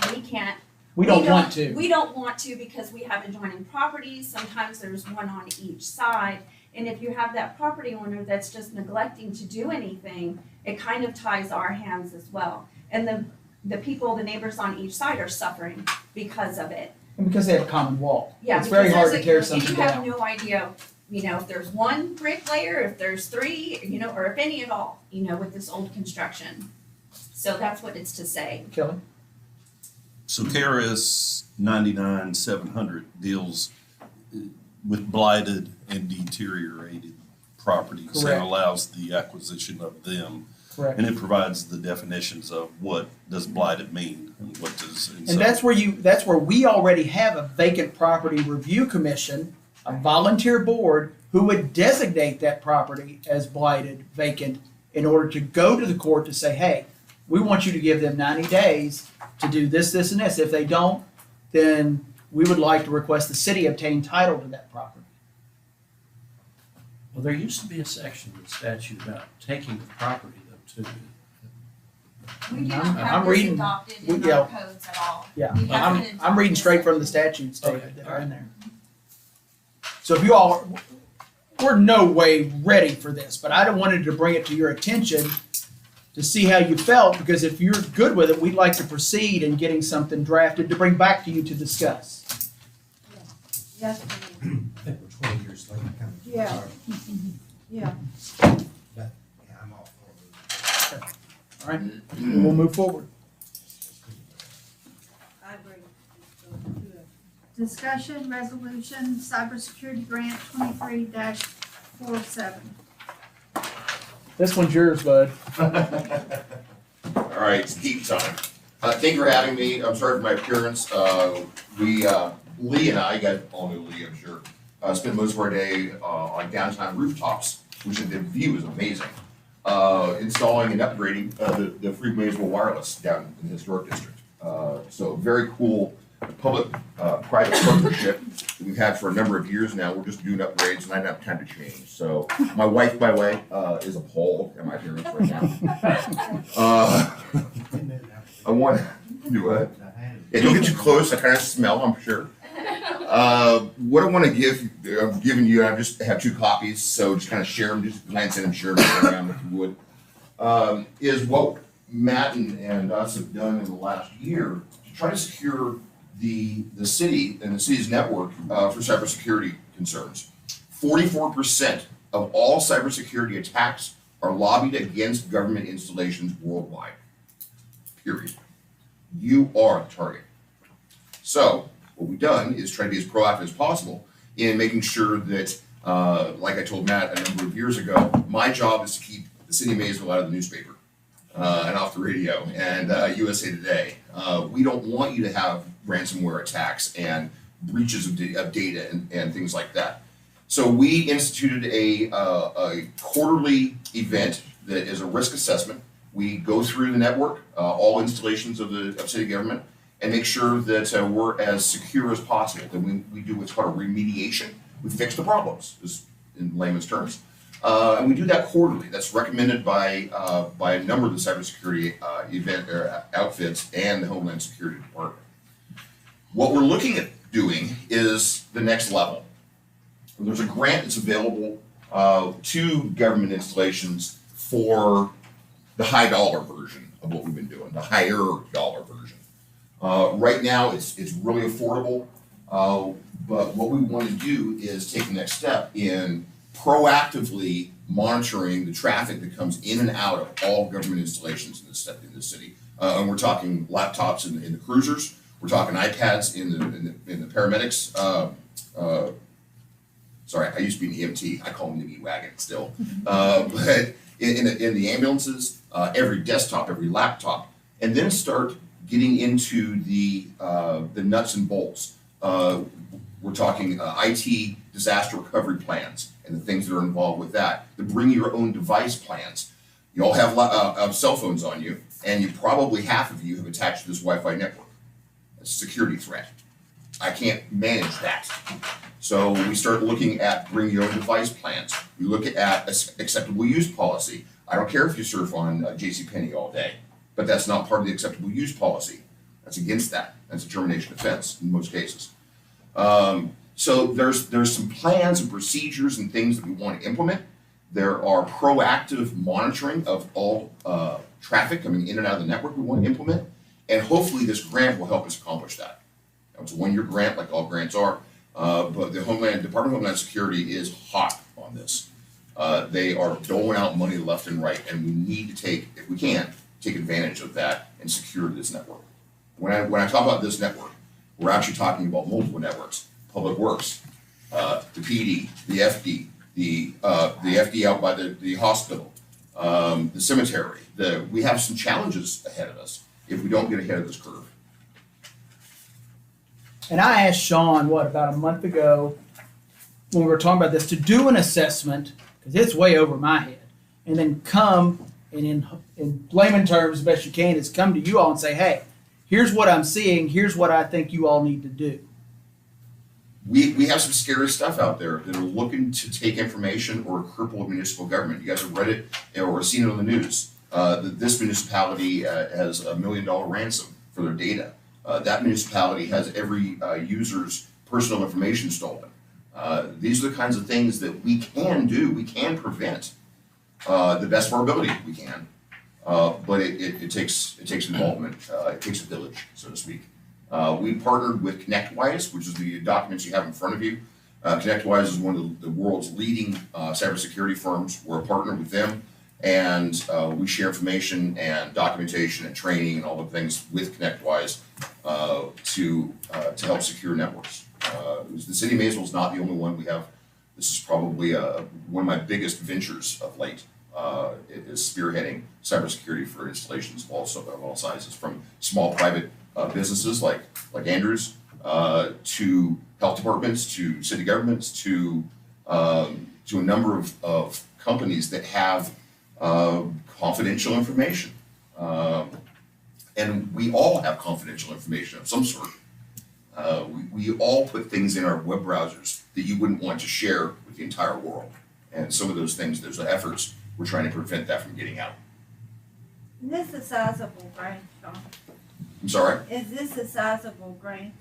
We don't want to. We don't want to because we have adjoining properties. Sometimes there's one on each side. And if you have that property owner that's just neglecting to do anything, it kind of ties our hands as well. And the people, the neighbors on each side are suffering because of it. And because they have a common wall. Yeah, It's very hard to because tear and something you have down. no idea, if there's one bricklayer, if there's three, or if any at all, with this old construction. So that's what it's to say. Kelly? So KRS 99-700 deals with blighted and deteriorated properties Correct. and allows the acquisition of them. Correct. And it provides the definitions of what does blighted mean and what does. And that's where we already have a vacant property review commission, a volunteer board who would designate that property as blighted, vacant, in order to go to the court to say, hey, we want you to give them 90 days to do this, this, and this. If they don't, then we would like to request the city obtain title to that property. Well, there used to be a section in the statute about taking the property though, too. We do I'm- not I'm have this reading- adopted in yeah. our codes at all. Yeah, We haven't I'm adopted reading straight it. from the statutes, David, Okay, that all are in right. there. So if you all, we're no way ready for this, but I wanted to bring it to your attention to see how you felt, because if you're good with it, we'd like to proceed in getting something drafted to bring back to you to discuss. Yes, I think we're 20 years late, kind of. Yeah. sorry. yeah. But, yeah, I'm all for it. All right, we'll move forward. I agree. Discussion, resolution, cybersecurity grant 23-47. This one's yours, bud. All right, it's heat time. Thank you for having me. I'm sorry for my appearance. Lee and I, you guys all know Lee, I'm sure, spent most of our day on downtown rooftops, which the view is amazing. Installing and upgrading the free Maysville wireless down in the historic district. So very cool public-private partnership that we've had for a number of years now. We're just doing upgrades and I don't have time to change. So my wife, by the way, is appalled at my appearance right now. I want to do it. Yeah, don't get too close. I kind of smell, I'm sure. What I want to give, I'm giving you, I just have 2 copies, so just kind of share them, just glance in and share them around if you would, is what Matt and us have done in the last year to try to secure the city and the city's network for cybersecurity concerns. 44% of all cybersecurity attacks are lobbied against government installations worldwide. Period. You are the target. So what we've done is try to be as proactive as possible in making sure that, like I told Matt a number of years ago, my job is to keep the city of Maysville out of the newspaper and off the radio and USA Today. We don't want you to have ransomware attacks and breaches of data and things like that. So we instituted a quarterly event that is a risk assessment. We go through the network, all installations of city government, and make sure that we're as secure as possible. Then we do what's called a remediation. We fix the problems, is in layman's terms. And we do that quarterly. That's recommended by a number of the cybersecurity outfits and the Homeland Security Department. What we're looking at doing is the next level. There's a grant that's available to government installations for the high dollar version of what we've been doing, the higher dollar version. Right now, it's really affordable, but what we want to do is take the next step in proactively monitoring the traffic that comes in and out of all government installations in the city. And we're talking laptops in the cruisers, we're talking iPads in the paramedics. Sorry, I used to be an EMT. I call them the meat wagon still. But in the ambulances, every desktop, every laptop, and then start getting into the nuts and bolts. We're talking IT disaster recovery plans and the things that are involved with that. The bring your own device plans. You all have cell phones on you, and you probably half of you have attached to this Wi-Fi network. It's a security threat. I can't manage that. So we start looking at bring your own device plans. We look at acceptable use policy. I don't care if you surf on JCPenney all day, but that's not part of the acceptable use policy. That's against that. That's a termination offense in most cases. So there's some plans and procedures and things that we want to implement. There are proactive monitoring of all traffic coming in and out of the network we want to implement. And hopefully this grant will help us accomplish that. Now, it's a 1-year grant, like all grants are, but the Department of Homeland Security is hot on this. They are doling out money left and right, and we need to if we can, take advantage of that and secure this network. When I talk about this network, we're actually talking about multiple networks: Public Works, the PD, the FD, the FD out by the hospital, the cemetery. We have some challenges ahead of us if we don't get ahead of this curve. And I asked Sean, about a month ago, when we were talking about this, to do an assessment, because it's way over my head, and then come and in layman terms, as best you can, is come to you all and say, hey, here's what I'm seeing, here's what I think you all need to do. We have some scary stuff out there that are looking to take information or cripple municipal government. You guys have read it or seen it on the news. This municipality has $1 million ransom for their data. That municipality has every user's personal information stolen. These are the kinds of things that we can do, we can prevent. The best of our ability, we can. But it takes involvement, it takes a village, so to speak. We partnered with ConnectWise, which is the documents you have in front of you. ConnectWise is one of the world's leading cybersecurity firms. We're a partner with them. And we share information and documentation and training and all the things with ConnectWise to help secure networks. The city of Maysville is not the only one we have. This is probably one of my biggest ventures of late. It is spearheading cybersecurity for installations of all sizes, from small private businesses like Andrews to health departments, to city governments, to a number of companies that have confidential information. And we all have confidential information of some sort. We all put things in our web browsers that you wouldn't want to share with the entire world. And some of those things, there's efforts, we're trying to prevent that from getting out. Is this a sizable grant, Sean? I'm sorry? Is this a sizable grant?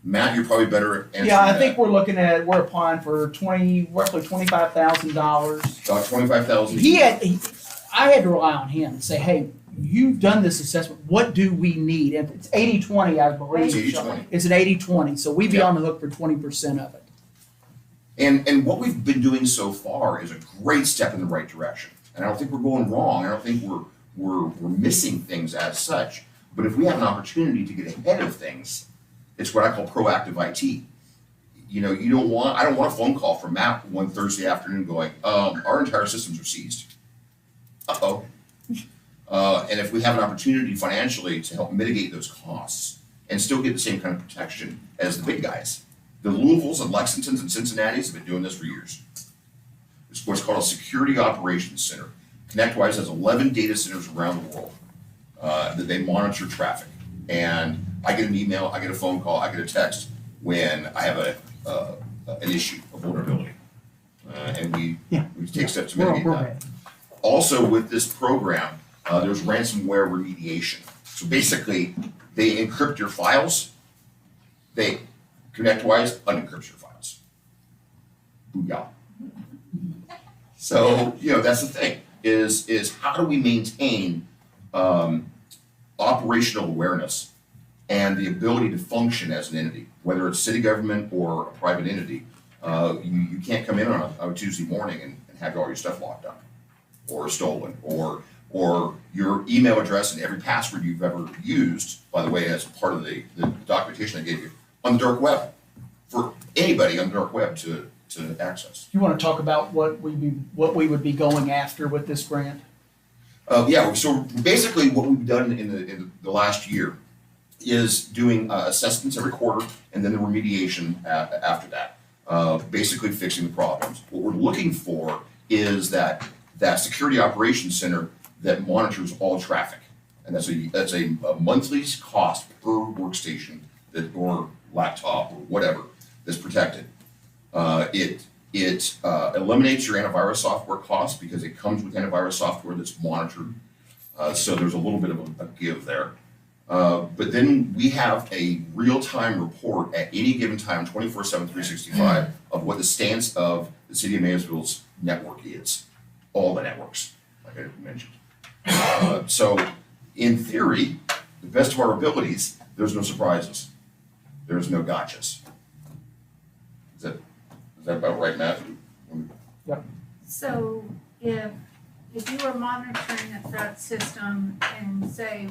Matt, you're probably better at answering Yeah, I that. think we're applying for roughly $25,000. About 25,000. I had to rely on him and say, hey, you've done this assessment. What do we need? And it's 80-20, I believe. It's 80-20. It's an 80-20, so we'd be on the hook for 20% of it. And what we've been doing so far is a great step in the right direction. And I don't think we're going wrong. I don't think we're missing things as such. But if we have an opportunity to get ahead of things, it's what I call proactive IT. You know, I don't want a phone call from Matt one Thursday afternoon going, our entire systems are seized. Uh-oh. And if we have an opportunity financially to help mitigate those costs and still get the same kind of protection as the big guys. The Louisvilles and Lexingtons and Cincinnatis have been doing this for years. It's what's called a Security Operations Center. ConnectWise has 11 data centers around the world that they monitor traffic. And I get an email, I get a phone call, I get a text when I have an issue, a vulnerability. And we take steps to mitigate that. Also with this program, there's ransomware remediation. So basically, they encrypt your files, ConnectWise unencrypts your files. Booyah. So, that's the thing, is how do we maintain operational awareness and the ability to function as an entity, whether it's city government or a private entity. You can't come in on a Tuesday morning and have all your stuff locked up or stolen, or your email address and every password you've ever used, by the way, as part of the documentation I gave you, on the dark web, for anybody on the dark web to access. You want to talk about what we would be going after with this grant? So basically what we've done in the last year is doing assessments every quarter and then the remediation after that, basically fixing the problems. What we're looking for is that Security Operations Center that monitors all traffic. And that's a monthly cost per workstation or laptop or whatever that's protected. It eliminates your antivirus software costs because it comes with antivirus software that's monitored. So there's a little bit of a give there. But then we have a real-time report at any given time, 24/7, 365, of what the stance of the city of Maysville's network is. All the networks, like I mentioned. So in theory, the best of our abilities, there's no surprises. There's no gotchas. Is that about right, Matt? Yep. So if you were monitoring a threat system and say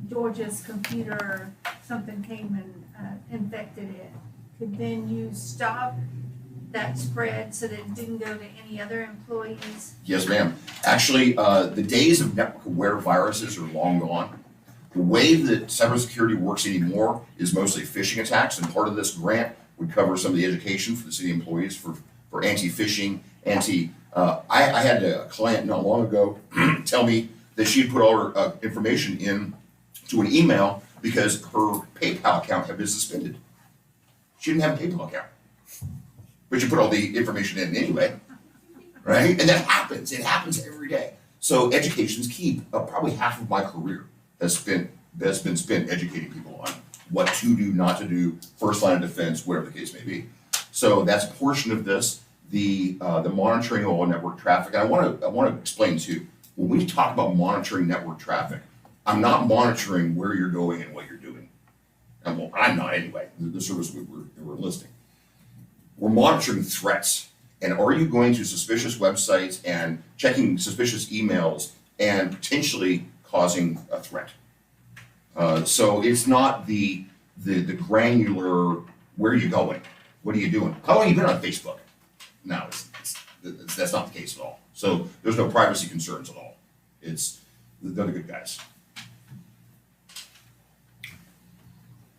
Georgia's computer, something came and infected it, could then you stop that spread so that it didn't go to any other employees? Yes, ma'am. Actually, the days of network-aware viruses are long gone. The way that cybersecurity works anymore is mostly phishing attacks, and part of this grant would cover some of the education for the city employees for anti-phishing, I had a client not long ago tell me that she had put all her information in to an email because her PayPal account had been suspended. She didn't have a PayPal account, but you put all the information in anyway, right? And that happens. It happens every day. So education's key. Probably half of my career has been spent educating people on what to do, not to do, first line of defense, whatever the case may be. So that's a portion of this. The monitoring of all network traffic. And I want to explain too. When we talk about monitoring network traffic, I'm not monitoring where you're going and what you're doing. I'm not anyway. The service we're listing. We're monitoring threats And are you going to suspicious websites and checking suspicious emails and potentially causing a threat? So it's not the granular, where are you going? What are you doing? How long have you been on Facebook? No, that's not the case at all. So there's no privacy concerns at all. They're the good guys.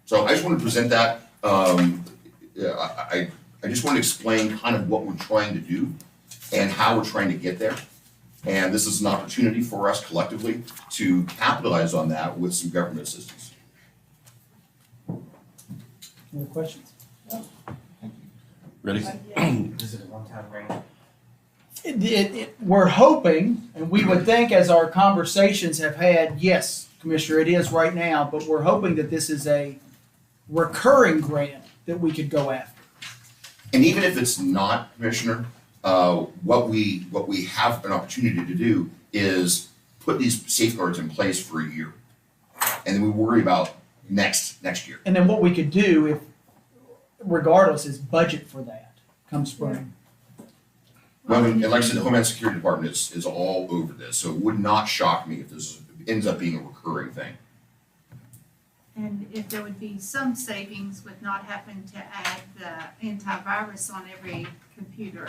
So I just want to present that. I just want to explain kind of what we're trying to do and how we're trying to get there. And this is an opportunity for us collectively to capitalize on that with some government assistance. Any questions? Ready? Is it a one-time grant? We're hoping, and we would think as our conversations have had, yes, Commissioner, it is right now, but we're hoping that this is a recurring grant that we could go after. And even if it's not, Commissioner, what we have an opportunity to do is put these safeguards in place for a year. And then we worry about next year. And then what we could do, if regardless, is budget for that come spring. Well, and like I said, the Homeland Security Department is all over this, so it would not shock me if this ends up being a recurring thing. And if there would be some savings with not having to add the antivirus on every computer.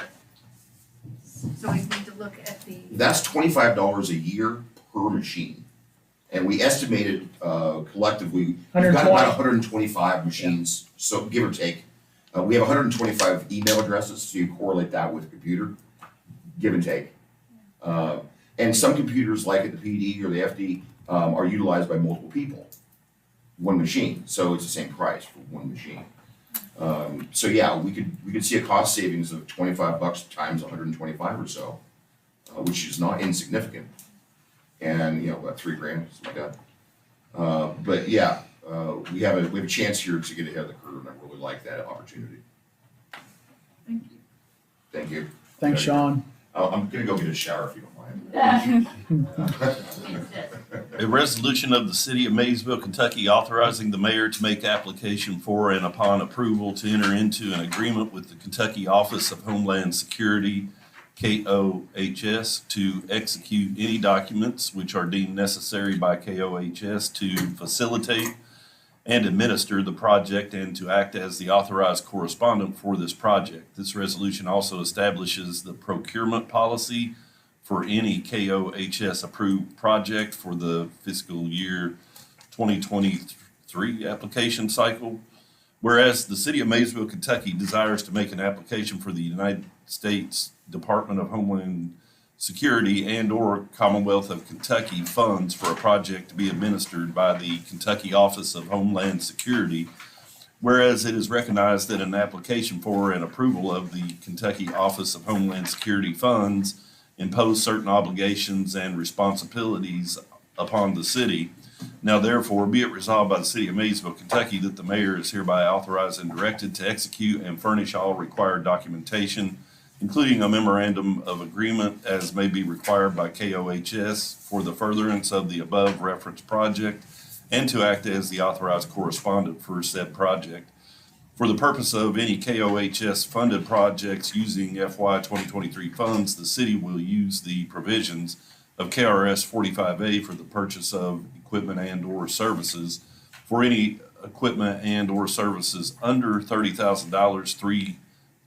So we need to look at the. That's $25 a year per machine. And we estimated collectively, we've got about 125 machines, so give or take. We have 125 email addresses, so you correlate that with a computer, give and take. And some computers, like at the PD or the FD, are utilized by multiple people, one machine. So it's the same price for one machine. So yeah, we could see a cost savings of $25 times 125 or so, which is not insignificant. And about $3,000, something like that. But yeah, we have a chance here to get ahead of the curve, and I really like that opportunity. Thank you. Thank you. Thanks, Sean. I'm gonna go get a shower if you don't mind. A resolution of the City of Maysville, Kentucky, authorizing the mayor to make application for and upon approval to enter into an agreement with the Kentucky Office of Homeland Security, KOHS, to execute any documents which are deemed necessary by KOHS to facilitate and administer the project and to act as the authorized correspondent for this project. This resolution also establishes the procurement policy for any KOHS approved project for the fiscal year 2023 application cycle. Whereas the City of Maysville, Kentucky desires to make an application for the United States Department of Homeland Security and/or Commonwealth of Kentucky funds for a project to be administered by the Kentucky Office of Homeland Security. Whereas it is recognized that an application for and approval of the Kentucky Office of Homeland Security funds impose certain obligations and responsibilities upon the city. Now therefore, be it resolved by the City of Maysville, Kentucky, that the mayor is hereby authorized and directed to execute and furnish all required documentation, including a memorandum of agreement as may be required by KOHS for the furtherance of the above referenced project, and to act as the authorized correspondent for said project. For the purpose of any KOHS funded projects using FY 2023 funds, the city will use the provisions of KRS 45A for the purchase of equipment and/or services. For any equipment and/or services under $30,000, 3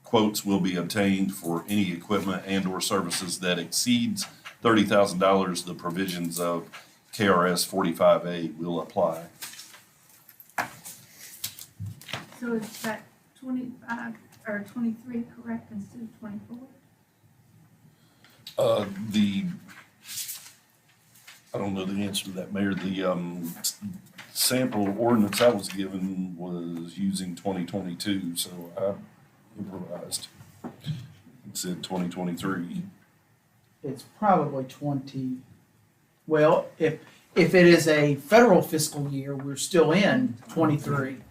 quotes will be obtained. For any equipment and/or services that exceeds $30,000, the provisions of KRS 45A will apply. So is that 25 or 23 correct instead of 24? I don't know the answer to that, Mayor. The sample ordinance I was given was using 2022, so I improvised. It said 2023. It's probably 20. Well, if it is a federal fiscal year, we're still in 23.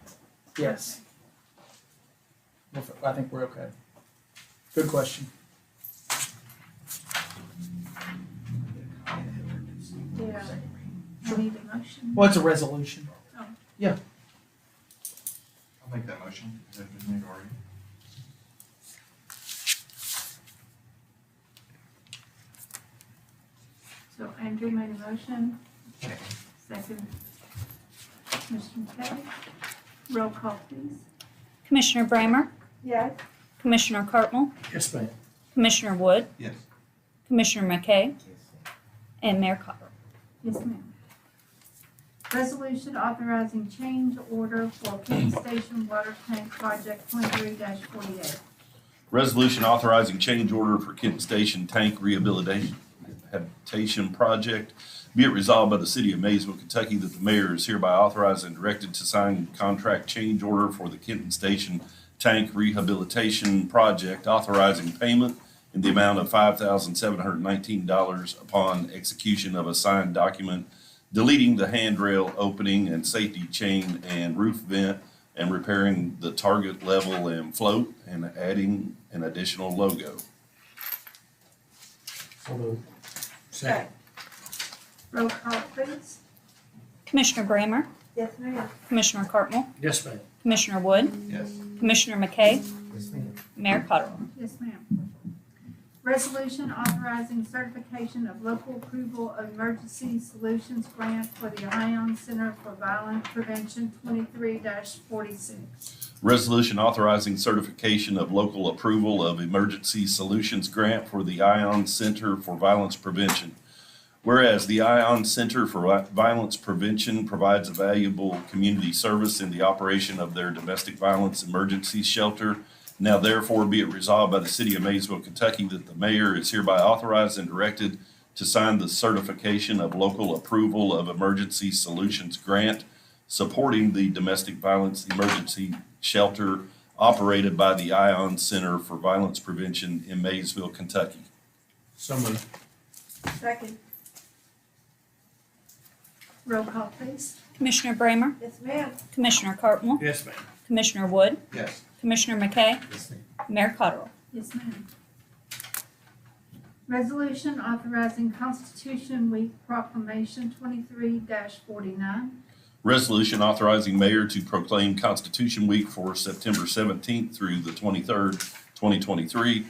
Yes. I think we're okay. Good question. Yeah. I need a motion. Well, it's a resolution. Oh. Yeah. I'll make that motion. Has that been made already? So Andrew made a motion. Second. Mr. McKay. Roll call, please. Commissioner Brammer? Yes. Commissioner Cartwell? Yes, ma'am. Commissioner Wood? Yes. Commissioner McKay? And Mayor Cottrell? Yes, ma'am. Resolution authorizing change order for Kenny Station Water Tank Project 23-48. Resolution authorizing change order for Kenton Station Tank Rehabilitation Project. Be it resolved by the City of Maysville, Kentucky, that the mayor is hereby authorized and directed to sign contract change order for the Kenton Station Tank Rehabilitation Project, authorizing payment in the amount of $5,719 upon execution of a signed document, deleting the handrail opening and safety chain and roof vent, and repairing the target level and float, and adding an additional logo. So moved. Second. Roll call, please. Commissioner Brammer? Yes, ma'am. Commissioner Cartwell? Yes, ma'am. Commissioner Wood? Yes. Commissioner McKay? Yes, ma'am. Mayor Cottrell? Yes, ma'am. Resolution authorizing certification of local approval of emergency solutions grant for the Ion Center for Violence Prevention 23-46. Resolution authorizing certification of local approval of emergency solutions grant for the Ion Center for Violence Prevention. Whereas the Ion Center for Violence Prevention provides a valuable community service in the operation of their domestic violence emergency shelter, now therefore be it resolved by the City of Maysville, Kentucky, that the mayor is hereby authorized and directed to sign the certification of local approval of emergency solutions grant supporting the domestic violence emergency shelter operated by the Ion Center for Violence Prevention in Maysville, Kentucky. So moved. Second. Roll call, please. Commissioner Brammer? Yes, ma'am. Commissioner Cartwell? Yes, ma'am. Commissioner Wood? Yes. Commissioner McKay? Yes, ma'am. Mayor Cottrell? Yes, ma'am. Resolution authorizing Constitution Week Proclamation 23-49. Resolution authorizing mayor to proclaim Constitution Week for September 17th through the 23rd, 2023.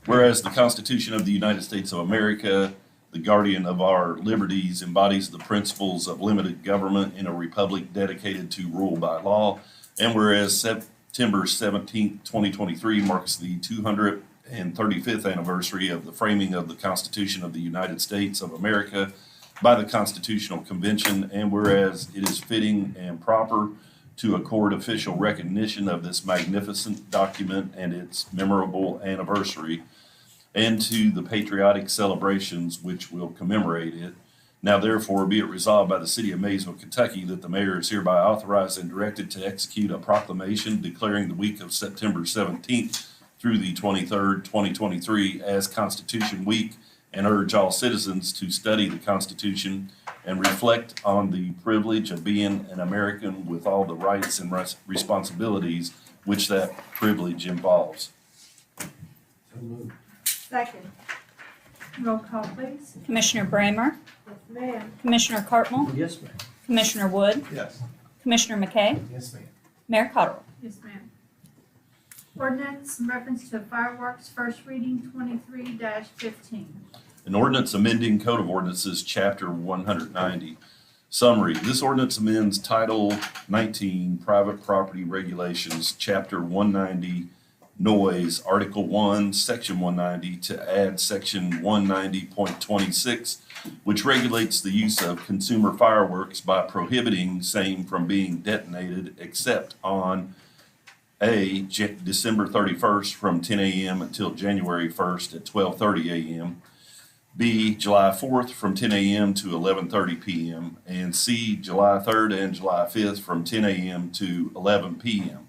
Whereas the Constitution of the United States of America, the guardian of our liberties, embodies the principles of limited government in a republic dedicated to rule by law. And whereas September 17th, 2023 marks the 235th anniversary of the framing of the Constitution of the United States of America by the Constitutional Convention, and whereas it is fitting and proper to accord official recognition of this magnificent document and its memorable anniversary, and to the patriotic celebrations which will commemorate it. Now therefore be it resolved by the City of Maysville, Kentucky, that the mayor is hereby authorized and directed to execute a proclamation declaring the week of September 17th through the 23rd, 2023 as Constitution Week, and urge all citizens to study the Constitution and reflect on the privilege of being an American with all the rights and responsibilities which that privilege involves. So moved. Second. Roll call, please. Commissioner Brammer? Yes, ma'am. Commissioner Cartwell? Yes, ma'am. Commissioner Wood? Yes. Commissioner McKay? Yes, ma'am. Mayor Cottrell? Yes, ma'am. Ordinance in reference to fireworks, first reading 23-15. An ordinance amending Code of Ordinances, Chapter 190. Summary. This ordinance amends Title 19, Private Property Regulations, Chapter 190, Noise, Article 1, Section 190, to add Section 190.26, which regulates the use of consumer fireworks by prohibiting same from being detonated except on A, December 31st from 10 a.m. until January 1st at 12:30 a.m., B, July 4th from 10 a.m. to 11:30 p.m., and C, July 3rd and July 5th from 10 a.m. to 11 p.m.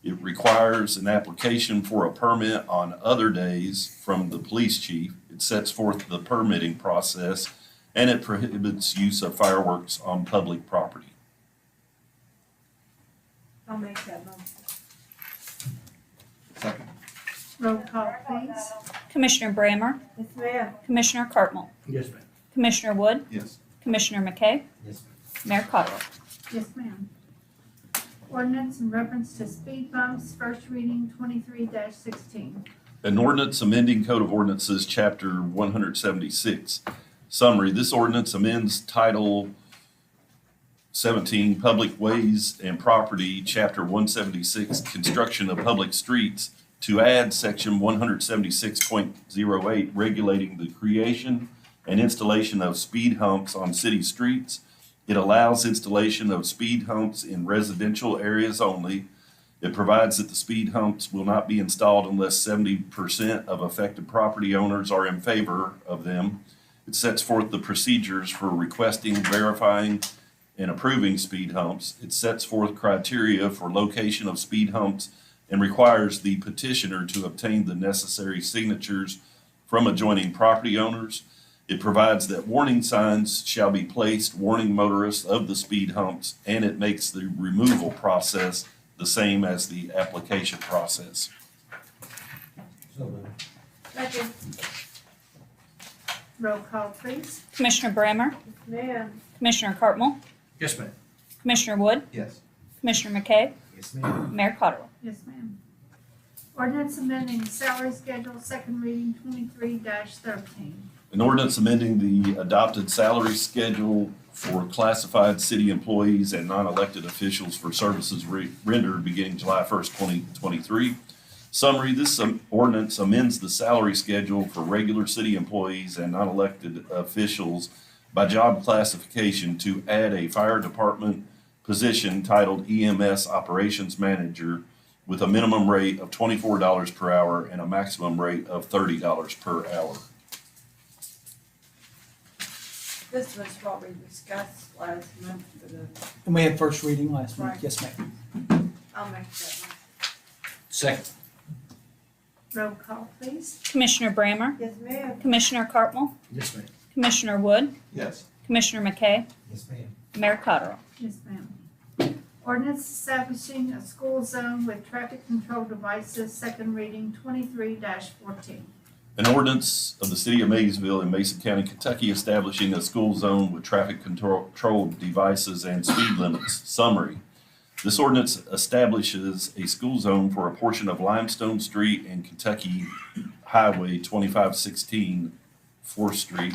It requires an application for a permit on other days from the police chief. It sets forth the permitting process, and it prohibits use of fireworks on public property. I'll make that motion. Second. Roll call, please. Commissioner Brammer? Yes, ma'am. Commissioner Cartwell? Yes, ma'am. Commissioner Wood? Yes. Commissioner McKay? Yes, ma'am. Mayor Cottrell? Yes, ma'am. Ordinance in reference to speed bumps, first reading 23-16. An ordinance amending Code of Ordinances, Chapter 176. Summary, this ordinance amends Title 17 Public Ways and Property, Chapter 176, Construction of Public Streets, to add Section 176.08, regulating the creation and installation of speed humps on city streets. It allows installation of speed humps in residential areas only. It provides that the speed humps will not be installed unless 70% of affected property owners are in favor of them. It sets forth the procedures for requesting, verifying, and approving speed humps. It sets forth criteria for location of speed humps and requires the petitioner to obtain the necessary signatures from adjoining property owners. It provides that warning signs shall be placed warning motorists of the speed humps, and it makes the removal process the same as the application process. So moved. Second. Roll call, please. Commissioner Brammer? Ma'am. Commissioner Cartwell? Yes, ma'am. Commissioner Wood? Yes. Commissioner McKay? Yes, ma'am. Mayor Cottrell? Yes, ma'am. Ordinance amending salary schedule, second reading, 23-13. An ordinance amending the adopted salary schedule for classified city employees and non-elected officials for services rendered beginning July 1st, 2023. Summary, this ordinance amends the salary schedule for regular city employees and non-elected officials by job classification to add a fire department position titled EMS Operations Manager with a minimum rate of $24 per hour and a maximum rate of $30 per hour. This was what we discussed last month for the, And we had first reading last week. Right. Yes, ma'am. I'll make that one. Second. Roll call, please. Commissioner Brammer? Yes, ma'am. Commissioner Cartwell? Yes, ma'am. Commissioner Wood? Yes. Commissioner McKay? Yes, ma'am. Mayor Cottrell? Yes, ma'am. Ordinance establishing a school zone with traffic control devices, second reading, 23-14. An ordinance of the city of Maysville in Mason County, Kentucky, establishing a school zone with traffic control devices and speed limits. Summary. This ordinance establishes a school zone for a portion of Limestone Street and Kentucky Highway 2516 4th Street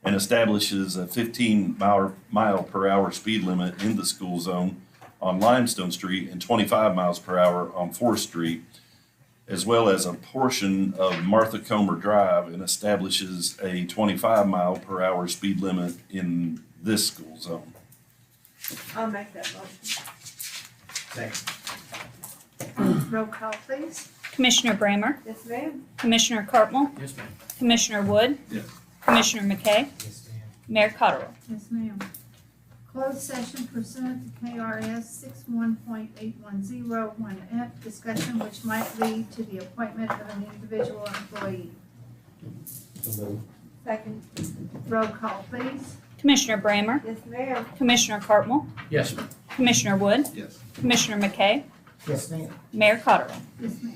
and establishes a 15 mile per hour speed limit in the school zone on Limestone Street and 25 miles per hour on 4th Street, as well as a portion of Martha Comer Drive, and establishes a 25 mile per hour speed limit in this school zone. I'll make that motion. Second. Roll call, please. Commissioner Brammer? Yes, ma'am. Commissioner Cartwell? Yes, ma'am. Commissioner Wood? Yes. Commissioner McKay? Yes, ma'am. Mayor Cottrell? Yes, ma'am. Closed session pursuant to KRS 61.8101F, discussion which might lead to the appointment of an individual employee. So moved. Second. Roll call, please. Commissioner Brammer? Yes, ma'am. Commissioner Cartwell? Yes, ma'am. Commissioner Wood? Yes. Commissioner McKay? Yes, ma'am. Mayor Cottrell? Yes, ma'am.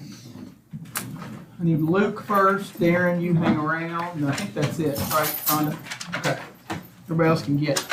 I need Luke first. Darren, you hang around. And I think that's it, right, Rhonda? Okay. Everybody else can get.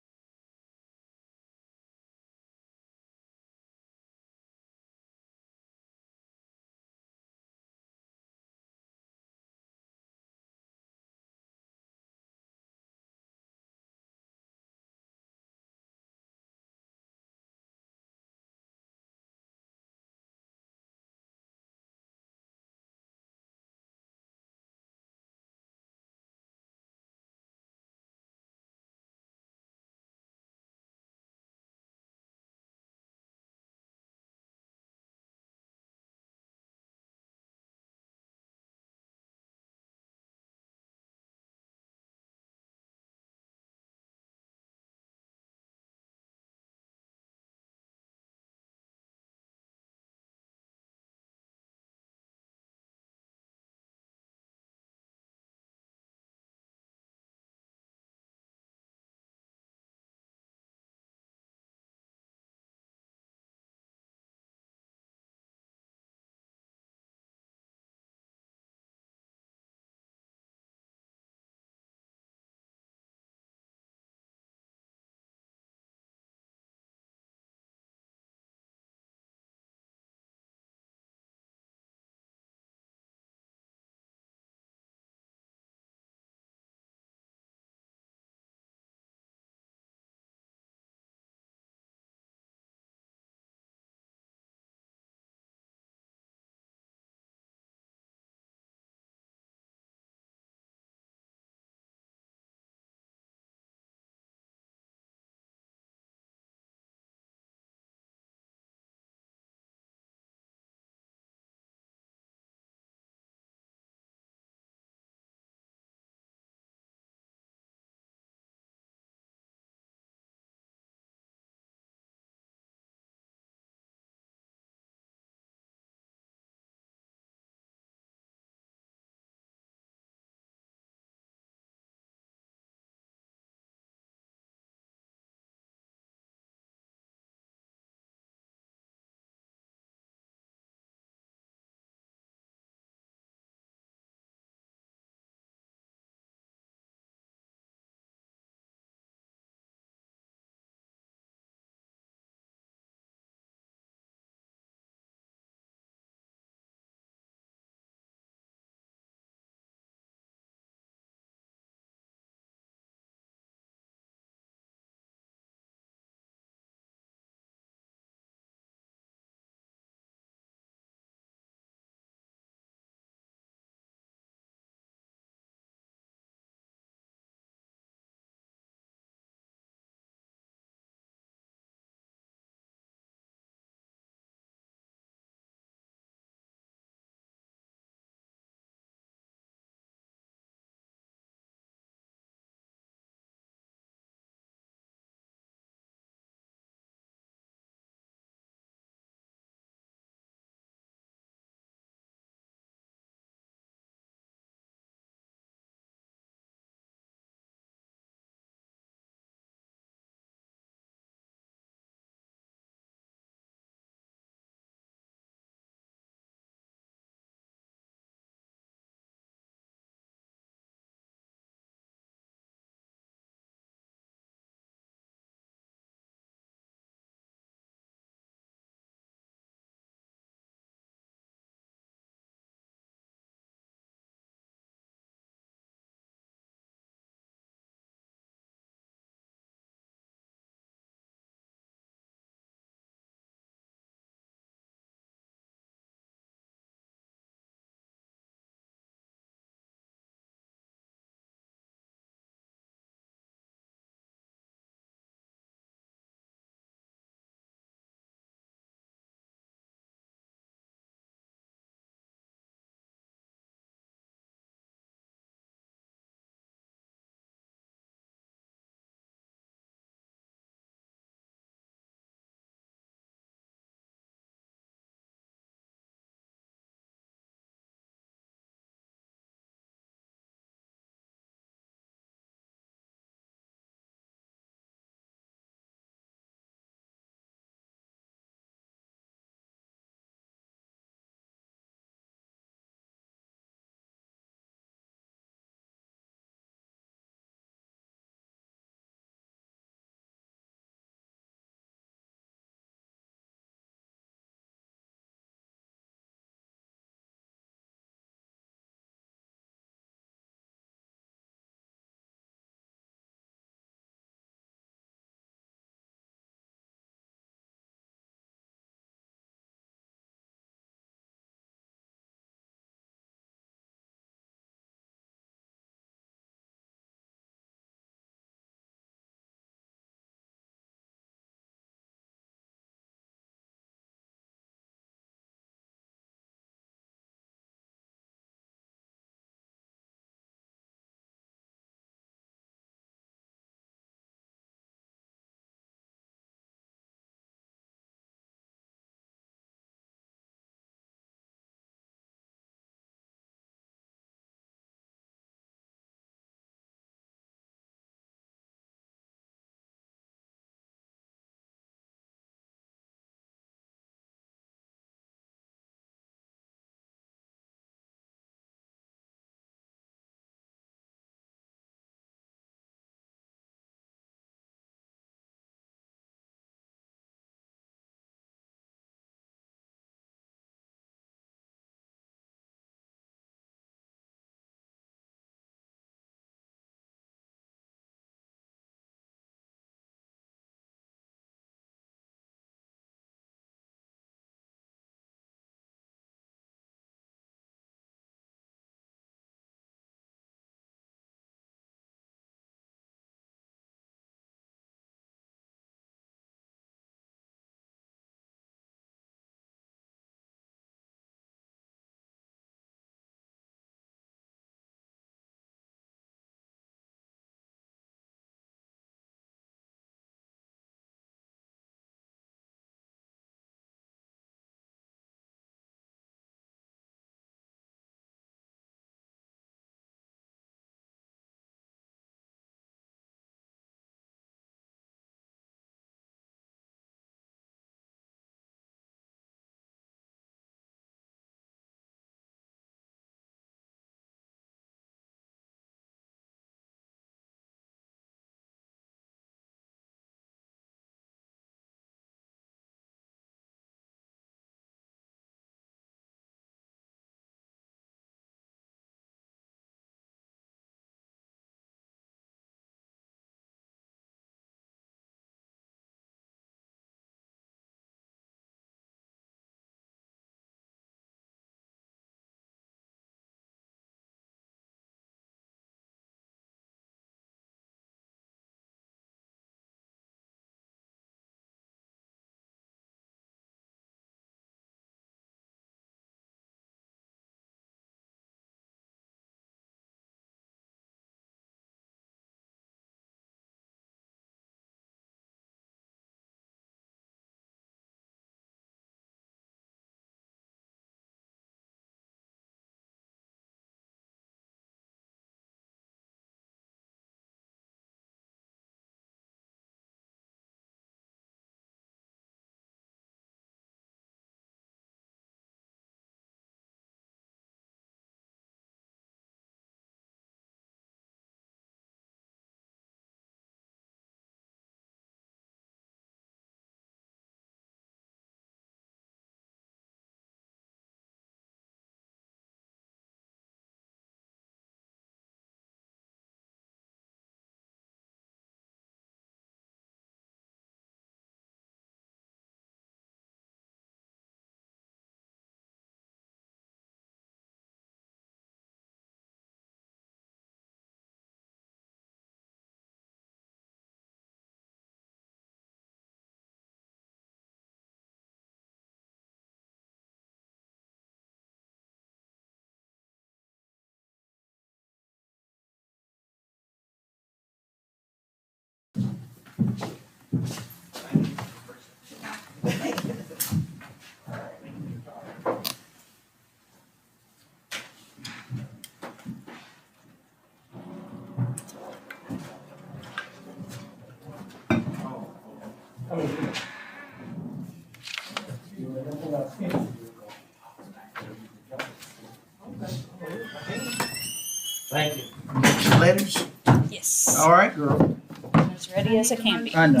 Thank you. Letters? Yes. All right, girl. As ready as I can be. I know.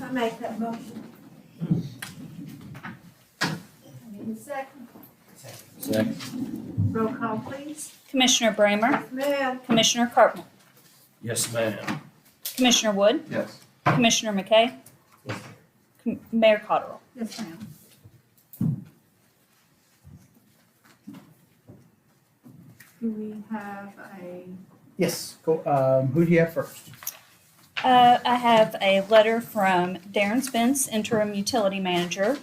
I make that motion. Need a second? Second. Roll call, please. Commissioner Bramer, Yes, ma'am. Commissioner Cartmel, Yes, ma'am. Commissioner Wood, Yes. Commissioner McKay, Mayor Cottrell. Yes, ma'am. Do we have a, Yes, go, who do you have first? I have a letter from Darren Spence, interim utility manager.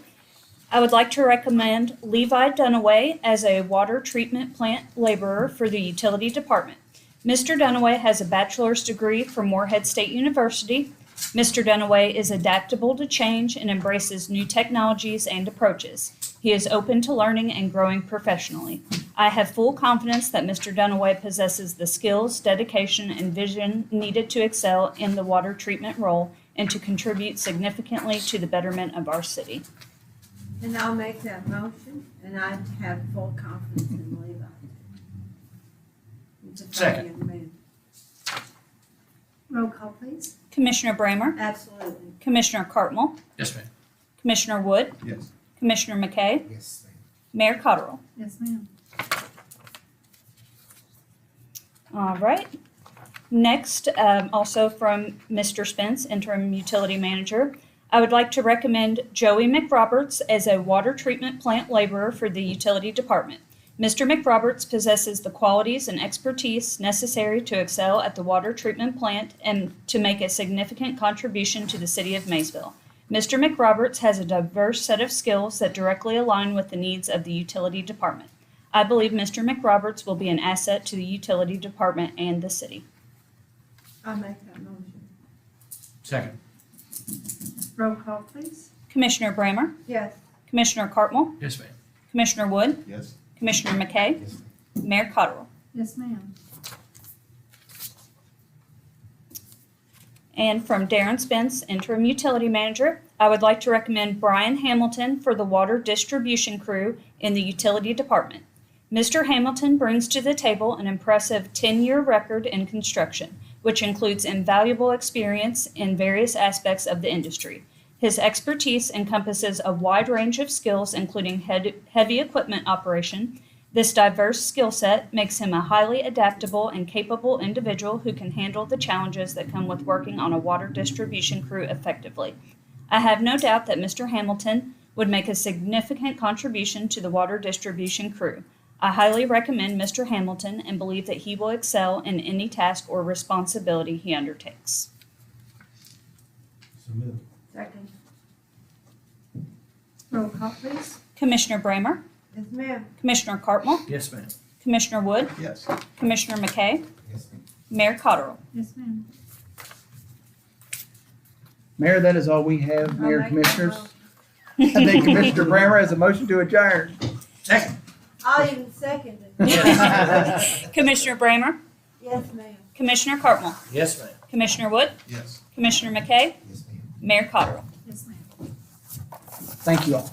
I would like to recommend Levi Dunaway as a water treatment plant laborer for the utility department. Mr. Dunaway has a bachelor's degree from Morehead State University. Mr. Dunaway is adaptable to change and embraces new technologies and approaches. He is open to learning and growing professionally. I have full confidence that Mr. Dunaway possesses the skills, dedication, and vision needed to excel in the water treatment role and to contribute significantly to the betterment of our city. And I'll make that motion, and I have full confidence in Levi. He's a fine Second. young man. roll call, please? Commissioner Bramer, Absolutely. Commissioner Cartmel, Yes, ma'am. Commissioner Wood, Yes. Commissioner McKay, Yes, ma'am. Mayor Cottrell. Yes, ma'am. All right. Next, also from Mr. Spence, interim utility manager, I would like to recommend Joey McRoberts as a water treatment plant laborer for the utility department. Mr. McRoberts possesses the qualities and expertise necessary to excel at the water treatment plant and to make a significant contribution to the city of Maysville. Mr. McRoberts has a diverse set of skills that directly align with the needs of the utility department. I believe Mr. McRoberts will be an asset to the utility department and the city. I'll make that motion. Second. Roll call, please? Commissioner Bramer, Yes. Commissioner Cartmel, Yes, ma'am. Commissioner Wood, Yes. Commissioner McKay, Yes, Mayor Cottrell. Yes, ma'am. And from Darren Spence, interim utility manager, I would like to recommend Brian Hamilton for the water distribution crew in the utility department. Mr. Hamilton brings to the table an impressive 10-year record in construction, which includes invaluable experience in various aspects of the industry. His expertise encompasses a wide range of skills, including heavy equipment operation. This diverse skill set makes him a highly adaptable and capable individual who can handle the challenges that come with working on a water distribution crew effectively. I have no doubt that Mr. Hamilton would make a significant contribution to the water distribution crew. I highly recommend Mr. Hamilton and believe that he will excel in any task or responsibility he undertakes. so move. Second. Roll call, please? Commissioner Bramer, Yes, ma'am. Commissioner Cartmel, Yes, ma'am. Commissioner Wood, Yes. Commissioner McKay, Yes, ma'am. Mayor Cottrell. Yes, ma'am. Mayor, that is all we have, I'll Mayor make that Commissioners. motion. I think Commissioner Bramer has a motion to adjourn. Second. I'll even second it. Commissioner Bramer, Yes, ma'am. Commissioner Cartmel, Yes, ma'am. Commissioner Wood, Yes. Commissioner McKay, Yes, ma'am. Mayor Cottrell. Yes, ma'am. Thank you all.